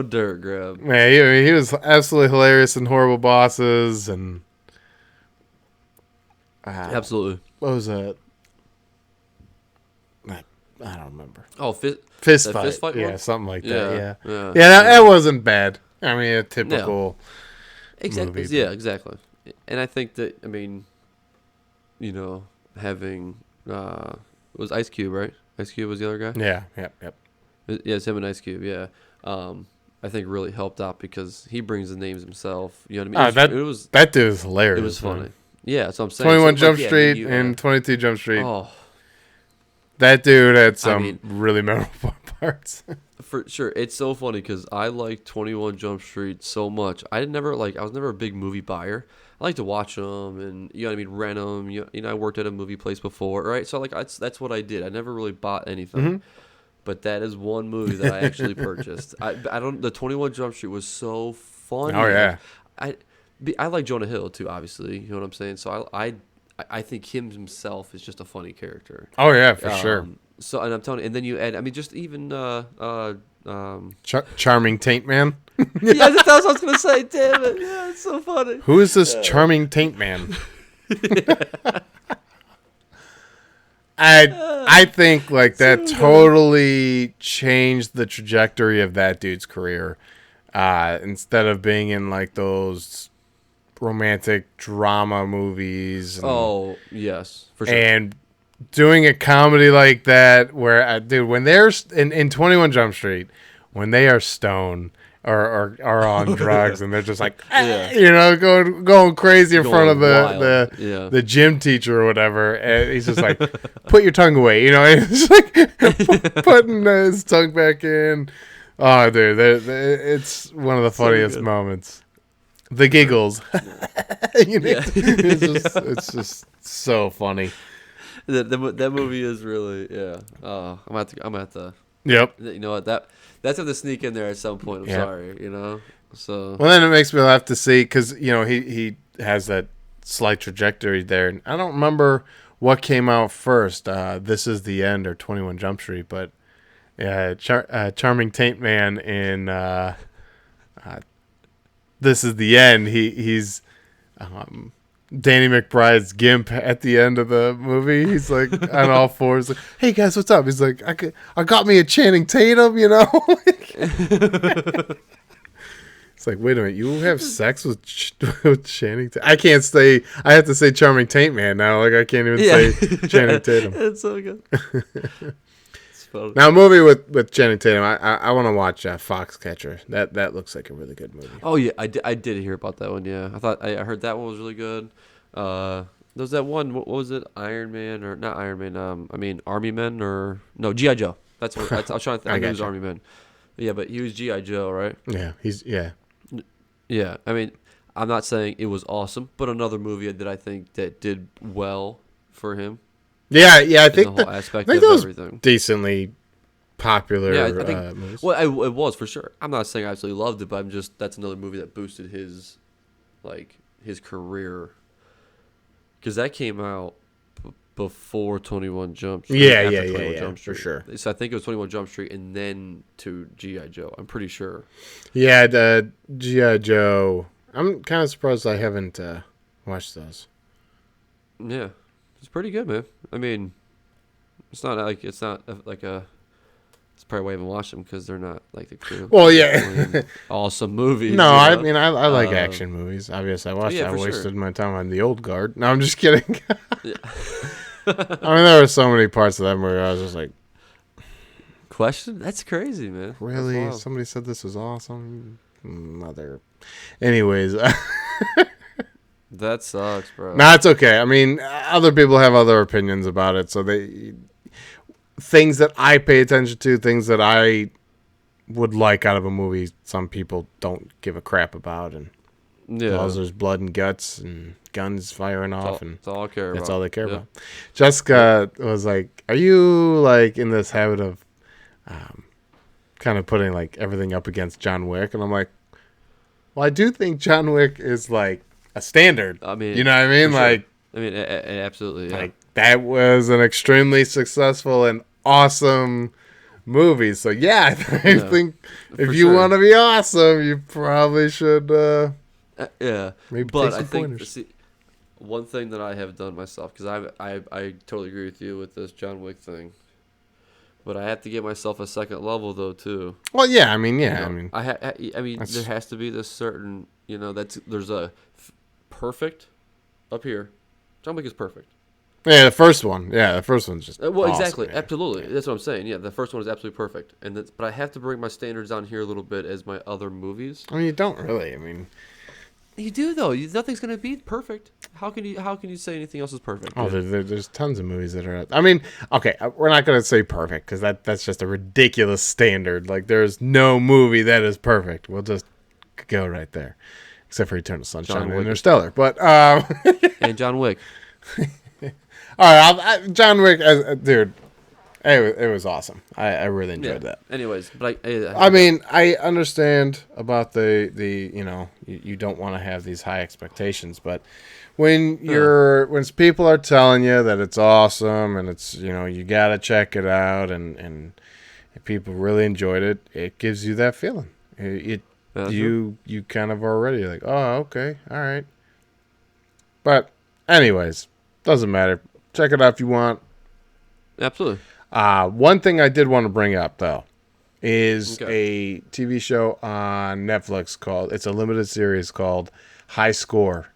Dirt Grub. Man, he was absolutely hilarious in Horrible Bosses and Absolutely. what was that? I don't remember. Oh, Fist that fight. fist fight Yeah, one? something like Yeah, that. Yeah, yeah. yeah. That wasn't bad. I mean, a typical. Exactly. movie, Yeah, but- exactly. And I think that having was Ice Cube, right? Ice Cube was the other guy. Yeah, yep. Yeah, it's him and Ice Cube. Yeah, I think really helped out because he brings the names himself. You know what I mean? That dude is hilarious. It was funny. Man. Yeah, that's what I'm saying. 21 Jump Street and 22 Jump Street. Oh, that dude had some really memorable parts. For sure, it's so funny because I like 21 Jump Street so much. I was never a big movie buyer. I like to watch them and you know what I mean, rent them. You know, I worked at a movie place before, right? So like that's what I did. I never really bought anything. Mm-hmm. But that is one movie that I actually purchased. The 21 Jump Street was so funny. Oh yeah. I like Jonah Hill too, obviously. You know what I'm saying? So I think him himself is just a funny character. Oh yeah, for sure. So and I'm telling you, and then you add, I mean, just even Charming Taint Man. Yeah, that's what I was gonna say. Damn it! Yeah, it's so funny. Who is this Charming Taint Man? I think like that totally changed the trajectory of that dude's career. Instead of being in like those romantic drama movies. Oh yes, for sure. And doing a comedy like that, where dude, when they're in 21 Jump Street, when they are stoned or are on drugs and they're just like, you know, going crazy in front of the gym teacher or whatever, and he's just like, put your tongue away, you know, and he's like putting his tongue back in. Oh, dude, it's one of the funniest moments. The giggles, you know, it's just so funny. That movie is really I'm gonna have to. Yep. You know what, that's have to sneak in there at some point. I'm sorry, you know. So well, then it makes me laugh to see because you know he has that slight trajectory there, and I don't remember what came out first. This Is the End or 21 Jump Street, but Charming Taint Man in This Is the End. He's Danny McBride's Gimp at the end of the movie. He's like on all fours, like, "Hey guys, what's up?" He's like, "I got me a Channing Tatum," you know. It's like, wait a minute, you have sex with Channing Tatum? I can't say. I have to say Charming Taint Man now. Like I can't even say Channing Tatum. It's so good. Now, a movie with Channing Tatum, I want to watch Foxcatcher. That looks like a really good movie. Oh yeah, I did hear about that one. Yeah, I heard that one was really good. There's that one. What was it? Iron Man or not Iron Man? I mean Army Men or no G.I. Joe. That's what I was trying to think. I think it was Army Men. Yeah, but he was G.I. Joe, right? Yeah, Yeah, I mean, I'm not saying it was awesome, but another movie that I think that did well for him. Yeah, I think the whole aspect of everything. Decently popular. Yeah, I think. Movies. Well, it was for sure. I'm not saying I absolutely loved it, but that's another movie that boosted his career because that came out before 21 Jump Street. Yeah, Jump Street. For sure. So I think it was 21 Jump Street and then to G.I. Joe. I'm pretty sure. Yeah, the G.I. Joe. I'm kind of surprised I haven't watched those. Yeah. It's pretty good, man. I mean, it's not like a. It's probably why I haven't watched them because they're not like the crew. Well, yeah, awesome movies. No, I mean I like action movies. Obviously, I watched. I wasted my time on The Old Guard. No, I'm just kidding. I mean, there were so many parts of that movie. I was just like, question. That's crazy, man. Really? Somebody said this was awesome. Mother. Anyways. That sucks, bro. Nah, it's okay. I mean, other people have other opinions about it, so things that I pay attention to, things that I would like out of a movie, some people don't give a crap about, and as long as there's blood and guts and guns firing off, that's all I care about. That's all they care about. Jessica was like, "Are you like in this habit of kind of putting like everything up against John Wick?" And I'm like, "Well, I do think John Wick is like a standard." I mean, you know what I mean? Sure. Like, I mean, absolutely. Yeah. Like that was an extremely successful and awesome movie. So yeah, I think if you want to be awesome, you probably should. Yeah, maybe but take some pointers. See, one thing that I have done myself because I totally agree with you with this John Wick thing. But I have to get myself a second level though too. Well, yeah, I mean, I mean, there has to be this certain, there's a perfect up here. John Wick is perfect. Yeah, the first one. Yeah, the first one's just Well, awesome, exactly, man. absolutely. That's what I'm saying. Yeah, the first one is absolutely perfect, but I have to bring my standards down here a little bit as my other movies. I mean, you don't really. I mean, You do though. Nothing's gonna be perfect. How can you say anything else is perfect? oh, Dude? there's tons of movies that are. I mean, okay, we're not gonna say perfect because that's just a ridiculous standard. Like, there's no movie that is perfect. We'll just go right there, except for Eternal Sunshine and Wick. Interstellar. But And John Wick. all right, John Wick, dude, it was awesome. I really enjoyed that. Anyways, but I mean, I understand about the you don't want to have these high expectations, but when when people are telling you that it's awesome and it's you gotta check it out and people really enjoyed it, it gives you that feeling. You kind of already like, oh, okay, all right. But anyways, doesn't matter. Check it out if you want. absolutely. One thing I did want to bring up though is Okay. a TV show on Netflix it's a limited series called High Score.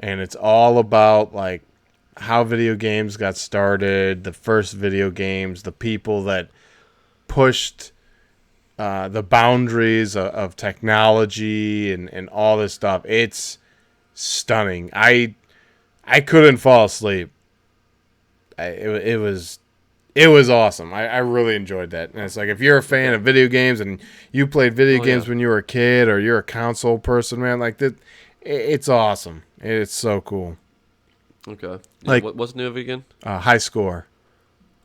And it's all about like how video games got started, the first video games, the people that pushed the boundaries of technology and all this stuff. It's stunning. I couldn't fall asleep. It was awesome. I really enjoyed that. And it's like if you're a fan of video games and you played video games when you were a kid or you're a console person, man, like that, it's awesome. It's so cool. Okay. Like what's the name of it again? High Score.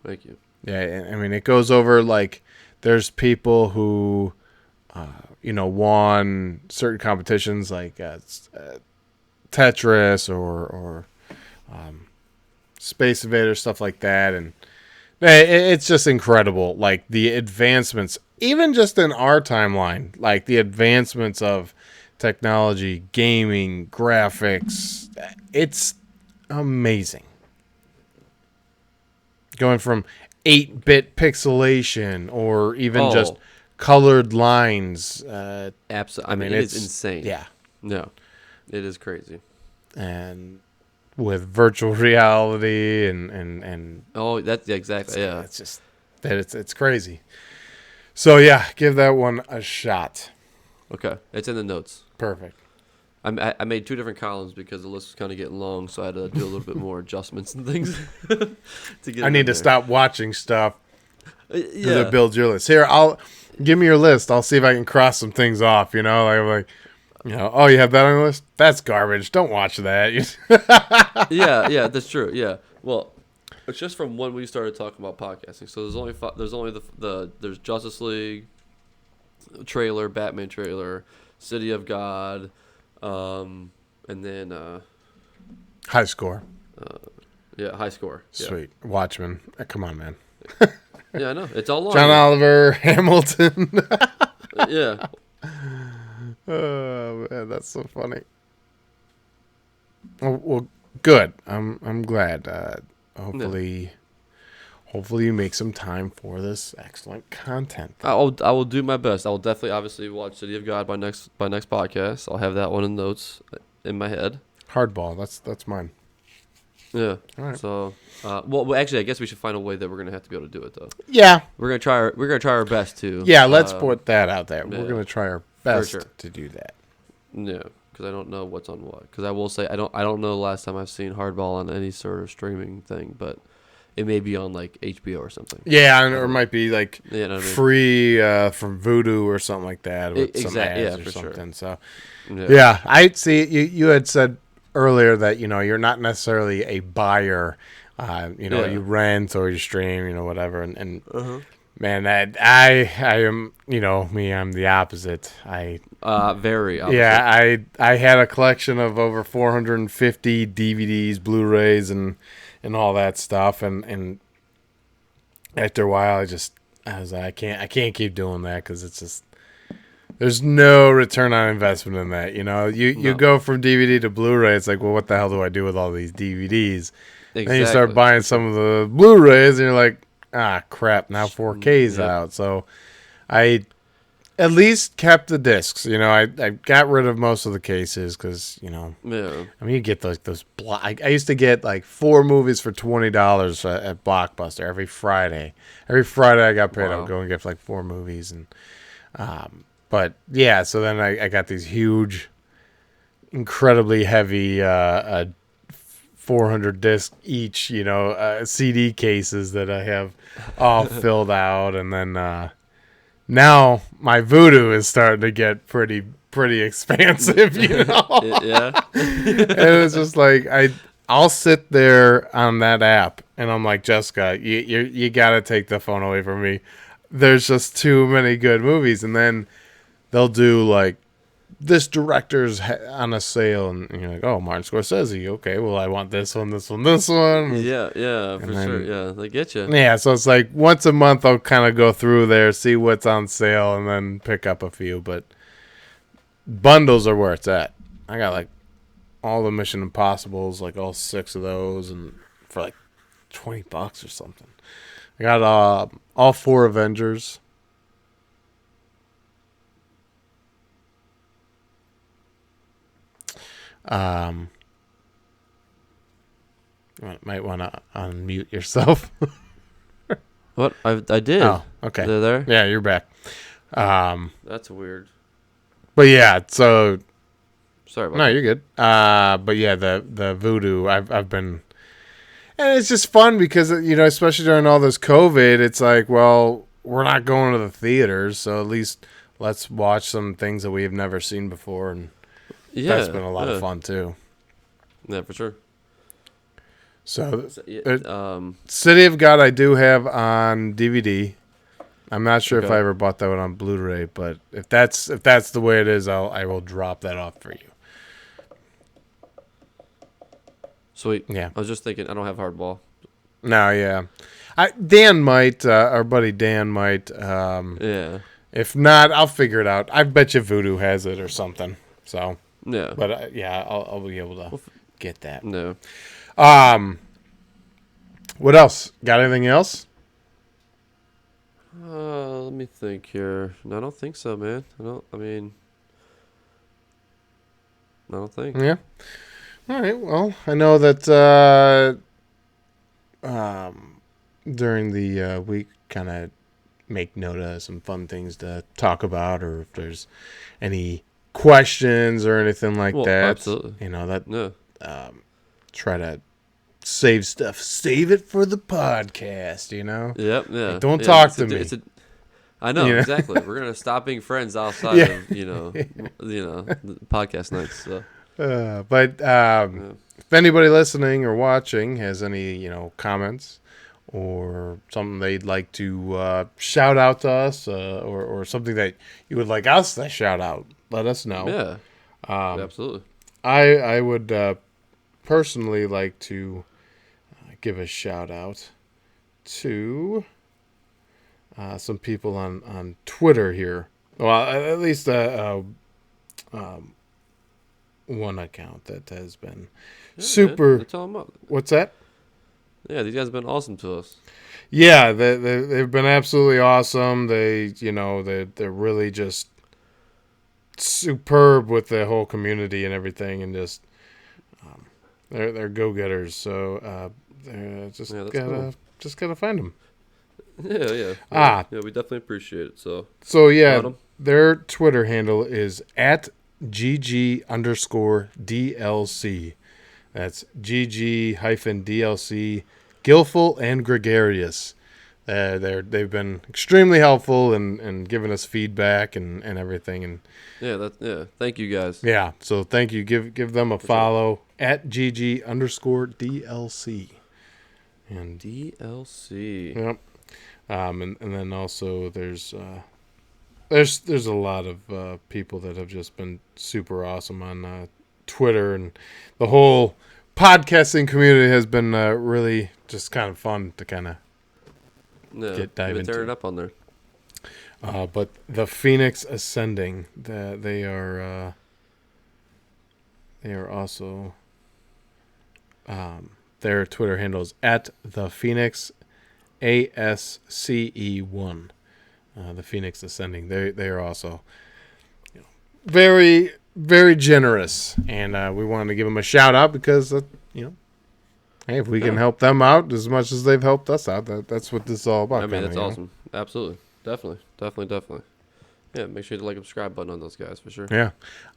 Thank you. Yeah, I mean it goes over like there's people who won certain competitions like Tetris or Space Invader, stuff like that, and it's just incredible. Like the advancements, even just in our timeline, like the advancements of technology, gaming, graphics, it's amazing. Going from 8-bit pixelation or even just colored lines. Absolutely. I mean, it is insane. Yeah. No, it is crazy. And with virtual reality and Oh, that's exactly. Yeah. it's just that it's crazy. So yeah, give that one a shot. Okay, it's in the notes. Perfect. I made 2 different columns because the list was kind of getting long, so I had to do a little bit more adjustments and things to get. I need to stop watching stuff because Yeah. it builds your list. Here, I'll give me your list. I'll see if I can cross some things off. Like oh, you have that on the list? That's garbage. Don't watch that. Yeah, that's true. Yeah. Well, it's just from when we started talking about podcasting. So there's only there's Justice League trailer, Batman trailer, City of God, and then High Score. High Score. Yeah. Sweet. Watchmen. Come on, man. Yeah, I know. It's all long. John Oliver, Hamilton. Yeah. Oh man, that's so funny. Well, good. I'm glad. Hopefully you make some time for this excellent content. I will do my best. I will definitely, obviously, watch City of God by next podcast. I'll have that one in notes in my head. Hardball. That's mine. Yeah. All right. So, well, actually, I guess we should find a way that we're gonna have to be able to do it though. Yeah. We're gonna try our best to. Yeah. Let's put that out there. Yeah, We're gonna try our best sure. to do that. Yeah, because I don't know what's on what. Because I will say I don't know the last time I've seen Hardball on any sort of streaming thing, but it may be on like HBO or something. Yeah, or it might be like You know what I mean? free from Vudu or something like that with some ads yeah, or for something. sure. So yeah, I see. You had said earlier that you're not necessarily a buyer. You rent or you stream, whatever, and man, that I am, me, I'm the opposite. Very opposite. Yeah, I had a collection of over 450 DVDs, Blu-rays, and all that stuff, and after a while, I was like, I can't keep doing that because it's just there's no return on investment in that. You go from DVD to Blu-ray, it's like, well, what the hell do I do with all these DVDs? Exactly. Then you start buying some of the Blu-rays, and you're like, ah, crap! Now 4K's out. So, I at least kept the discs. You know, I got rid of most of the cases because, you know, Yeah. I mean, you get those. I used to get like 4 movies for $20 at Blockbuster every Friday. Every Friday I got paid, I Wow. would go and get like 4 movies, and but yeah. So then I got these huge, incredibly heavy 400 disc each, you know, CD cases that I have all filled out, and then now my Voodoo is starting to get pretty expansive, you know. Yeah. And it's just like I'll sit there on that app, and I'm like, Jessica, you gotta take the phone away from me. There's just too many good movies, and then they'll do like this director's on a sale, and you're like, oh, Martin Scorsese. Okay, well, I want this one, this one, this one. Yeah. Yeah. For then- sure. Yeah. They get you. Yeah, so it's like once a month I'll kind of go through there, see what's on sale, and then pick up a few. But bundles are where it's at. I got like all the Mission Impossibles, like all 6 of those, and for like $20 or something. I got all 4 Avengers. You might want to unmute yourself. What? I did. Oh, okay. They're there. Yeah, you're back. That's weird. But yeah, so Sorry about no, that. you're good. But yeah, the Voodoo, I've been, and it's just fun because, you know, especially during all this COVID, it's like, well, we're not going to the theaters, so at least let's watch some things that we have never seen before, and Yeah. that's been a lot of fun too. Yeah, for sure. So, So, yeah, it- City of God, I do have on DVD. I'm not sure if Okay. I ever bought that one on Blu-ray, but if that's the way it is, I will drop that off for you. sweet. Yeah. I was just thinking, I don't have hardball. No, yeah. Dan might, our buddy Dan might. Yeah. If not, I'll figure it out. I bet you Voodoo has it or something. So, Yeah. but yeah, I'll be able to get that. No. What else? Got anything else? Let me think here. No, I don't think so, man. I don't think. Yeah. All right. Well, I know that during the week, kind of make note of some fun things to talk about, or if there's any questions or anything like Well, that. absolutely. You know that. No. Try to save stuff. Save it for the podcast. You know. Yep. Yeah. Like, don't Yeah, talk it's to a- me. It's a, I know You know? exactly. We're gonna stop being friends outside Yeah. of the podcast nights. So. But Yeah. if anybody listening or watching has any, you know, comments or something they'd like to shout out to us, or something that you would like us to shout out, let us know. Yeah. Absolutely. I would personally like to give a shout out to some people on Twitter here. Well, at least one account that has been Yeah, super. man. Tell 'em up. What's that? Yeah, these guys have been awesome to us. Yeah, they've been absolutely awesome. They're really just superb with the whole community and everything, and just they're go getters. So just Yeah, that's gotta cool. just gotta find them. Yeah, yeah. Ah. Yeah, we definitely appreciate it. So. So yeah, Got 'em. their Twitter handle is at GG_DLC. That's GG-DLC. Gilful and gregarious. They've been extremely helpful and giving us feedback and everything. And Yeah, thank you guys. yeah, so thank you. Give them a follow at GG_DLC. And DLC. yep. And then also there's a lot of people that have just been super awesome on Twitter, and the whole podcasting community has been really just kind of fun to kind of Yeah, dive been into. tearing up on there. but the Phoenix Ascending, they are also their Twitter handle is at the Phoenix ASCE1. the Phoenix Ascending. They are also very, very generous, and we wanted to give them a shout out because hey, if we can help them out as much as they've helped us out, that's what this is all about. I mean, that's awesome. Absolutely, definitely. Yeah, make sure to like and subscribe button on those guys for sure. Yeah,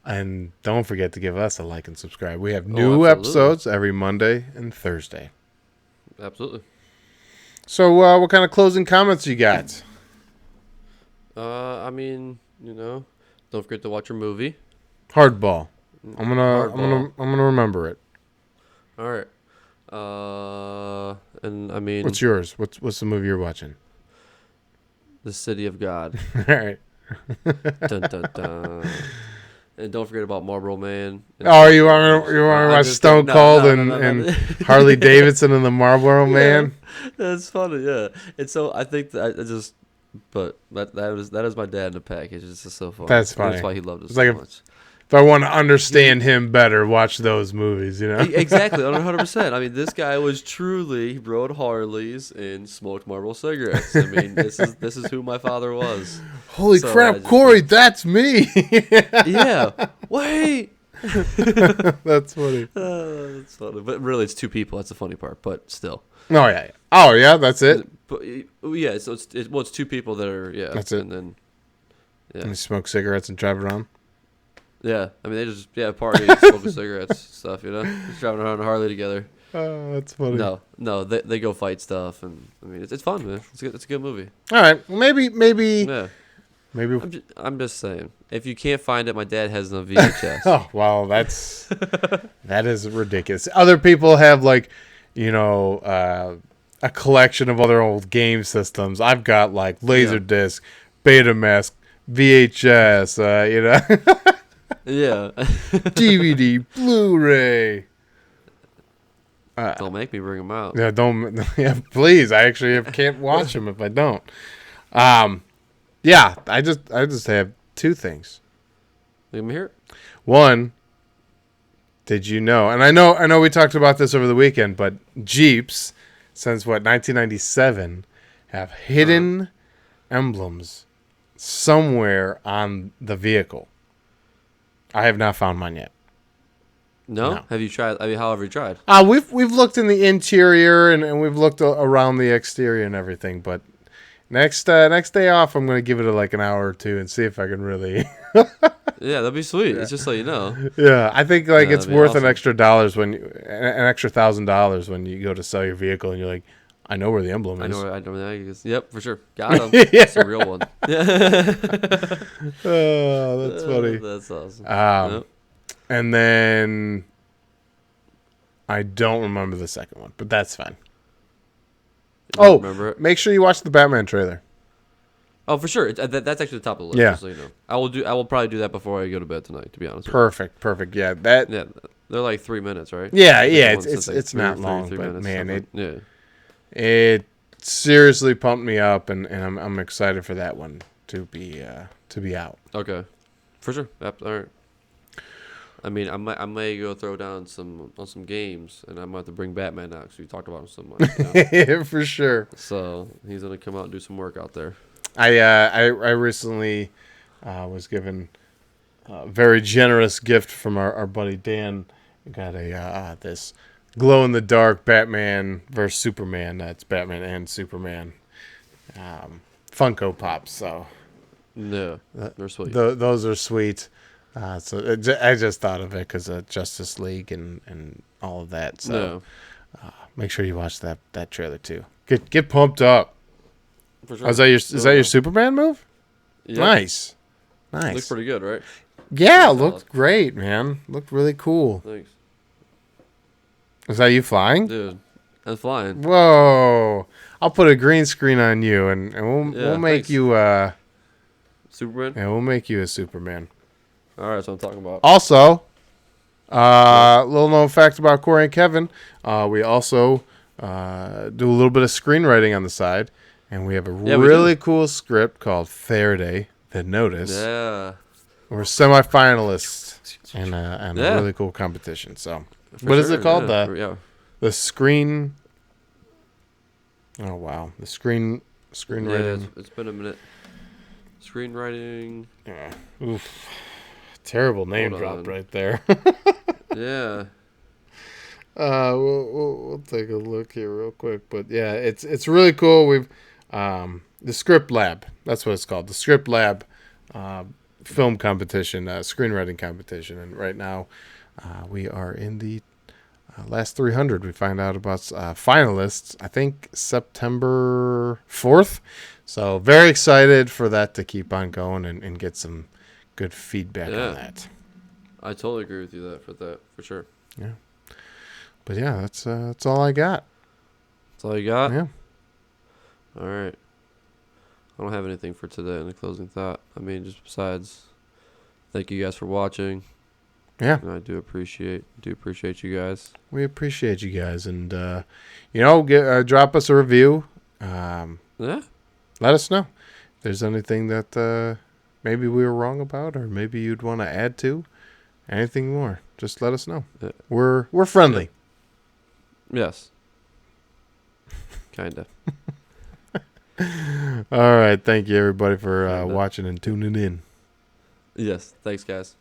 and don't forget to give us a like and subscribe. We have new episodes every Monday and Thursday. Absolutely. So, what kind of closing comments you got? I mean, don't forget to watch your movie. Hardball. I'm gonna remember it. All right. And I mean, what's yours? What's the movie you're watching? The City of God. All right. Dun, dun, dun. And don't forget about Marlboro Man. Oh, you want to watch Stone Cold and Harley Davidson and the Marlboro Man? That's funny, yeah. And so I think that that is my dad in the package. It's just so funny. That's funny. That's why he loved it so much. If I want to understand him better, watch those movies, Exactly, 100%. I mean, this guy was he rode Harleys and smoked Marlboro cigarettes. I mean, this is who my father was. Holy crap, Corey, that's me. Yeah. Wait. That's funny. That's funny. But really, it's two people. That's the funny part. But still. Oh, yeah. Oh, yeah, that's it? But, yeah, so it's two people that are, yeah. That's it. And then, yeah. And they smoke cigarettes and drive around? Yeah, I mean, they just, party, smoking cigarettes, stuff, just driving around a Harley together. Oh, that's funny. No, they go fight stuff, and, I mean, it's fun, man. It's a good movie. All right, well, maybe. Yeah. Maybe. I'm just saying. If you can't find it, my dad has it on VHS. Oh, wow, that is ridiculous. Other people have, like, a collection of other old game systems. I've got, like, Laserdisc, Betamax, VHS, Yeah. DVD, Blu-ray. Don't make me bring them out. Yeah, don't. Yeah, please. I actually can't watch them if I don't. Yeah, I just have two things. Let me hear it. One, did you know? And I know we talked about this over the weekend, but Jeeps, since 1997, have hidden emblems somewhere on the vehicle. I have not found mine yet. No? Have you tried? I mean, how have you tried? We've looked in the interior and we've looked around the exterior and everything, but next day off, I'm gonna give it like an hour or two and see if I can really. Yeah, that'd be sweet. Yeah. It's just so you know. Yeah, I think it's worth awesome. An extra $1,000 when you go to sell your vehicle and you're like, I know where the emblem is. I know that. Yep, for sure. Got him. Yeah. That's a real one. Oh, that's funny. That's awesome. Yep. And then I don't remember the second one, but that's fine. Remember it? Make sure you watch the Batman trailer. Oh, for sure. That's actually the top of the list. Yeah. Just so you know. I will probably do that before I go to bed tonight. To be honest. Perfect. Yeah. Yeah. They're like 3 minutes, right? Yeah. It's not long, but minutes, man, it seriously pumped me up, and I'm excited for that one to be out. Okay, for sure. All right. I mean, I may go throw down on some games, and I might have to bring Batman out because we talked about him so much. Yeah, for sure. So he's gonna come out and do some work out there. I recently was given a very generous gift from our buddy Dan. Got this glow in the dark Batman versus Superman. That's Batman and Superman Funko Pops. So yeah, they're sweet. Those are sweet. So I just thought of it because of Justice League and all of that. So make sure you watch that trailer too. Get pumped up. For sure. Oh, is that your Superman move? Yep. Nice. Looks pretty good, right? Yeah, looked great, man. Looked really cool. Thanks. Is that you flying? Dude, I'm flying. Whoa. I'll put a green screen on you, and we'll make you Superman? Yeah, we'll make you a Superman. All right, that's what I'm talking about. Also, little known fact about Corey and Kevin, we also do a little bit of screenwriting on the side, and we have a really cool script called Faraday, The Notice. Yeah. We're semifinalists in a really cool competition, so... What is it called? The screen. Oh wow, the screenwriting. Yeah, it's been a minute. Screenwriting. Yeah. Oof. Terrible name Hold drop on. right there. Yeah. We'll take a look here real quick, but yeah, it's really cool. We've the Script Lab. That's what it's called. The Script Lab uh, film competition, screenwriting competition, and right now we are in the last 300. We find out about finalists. I think September 4th. So very excited for that to keep on going and get some good feedback on that. I totally agree with you for sure. Yeah. But yeah, that's all I got. That's all you got? Yeah. All right. I don't have anything for today in the closing thought. I mean, just besides, thank you guys for watching. Yeah. And I do appreciate you guys. We appreciate you guys, and drop us a review. Yeah. Let us know if there's anything that maybe we were wrong about, or maybe you'd want to add to. Anything more, just let us know. Yeah. We're friendly. Yes. Kinda. All right, thank you everybody for watching and tuning in. Yes. Thanks, guys.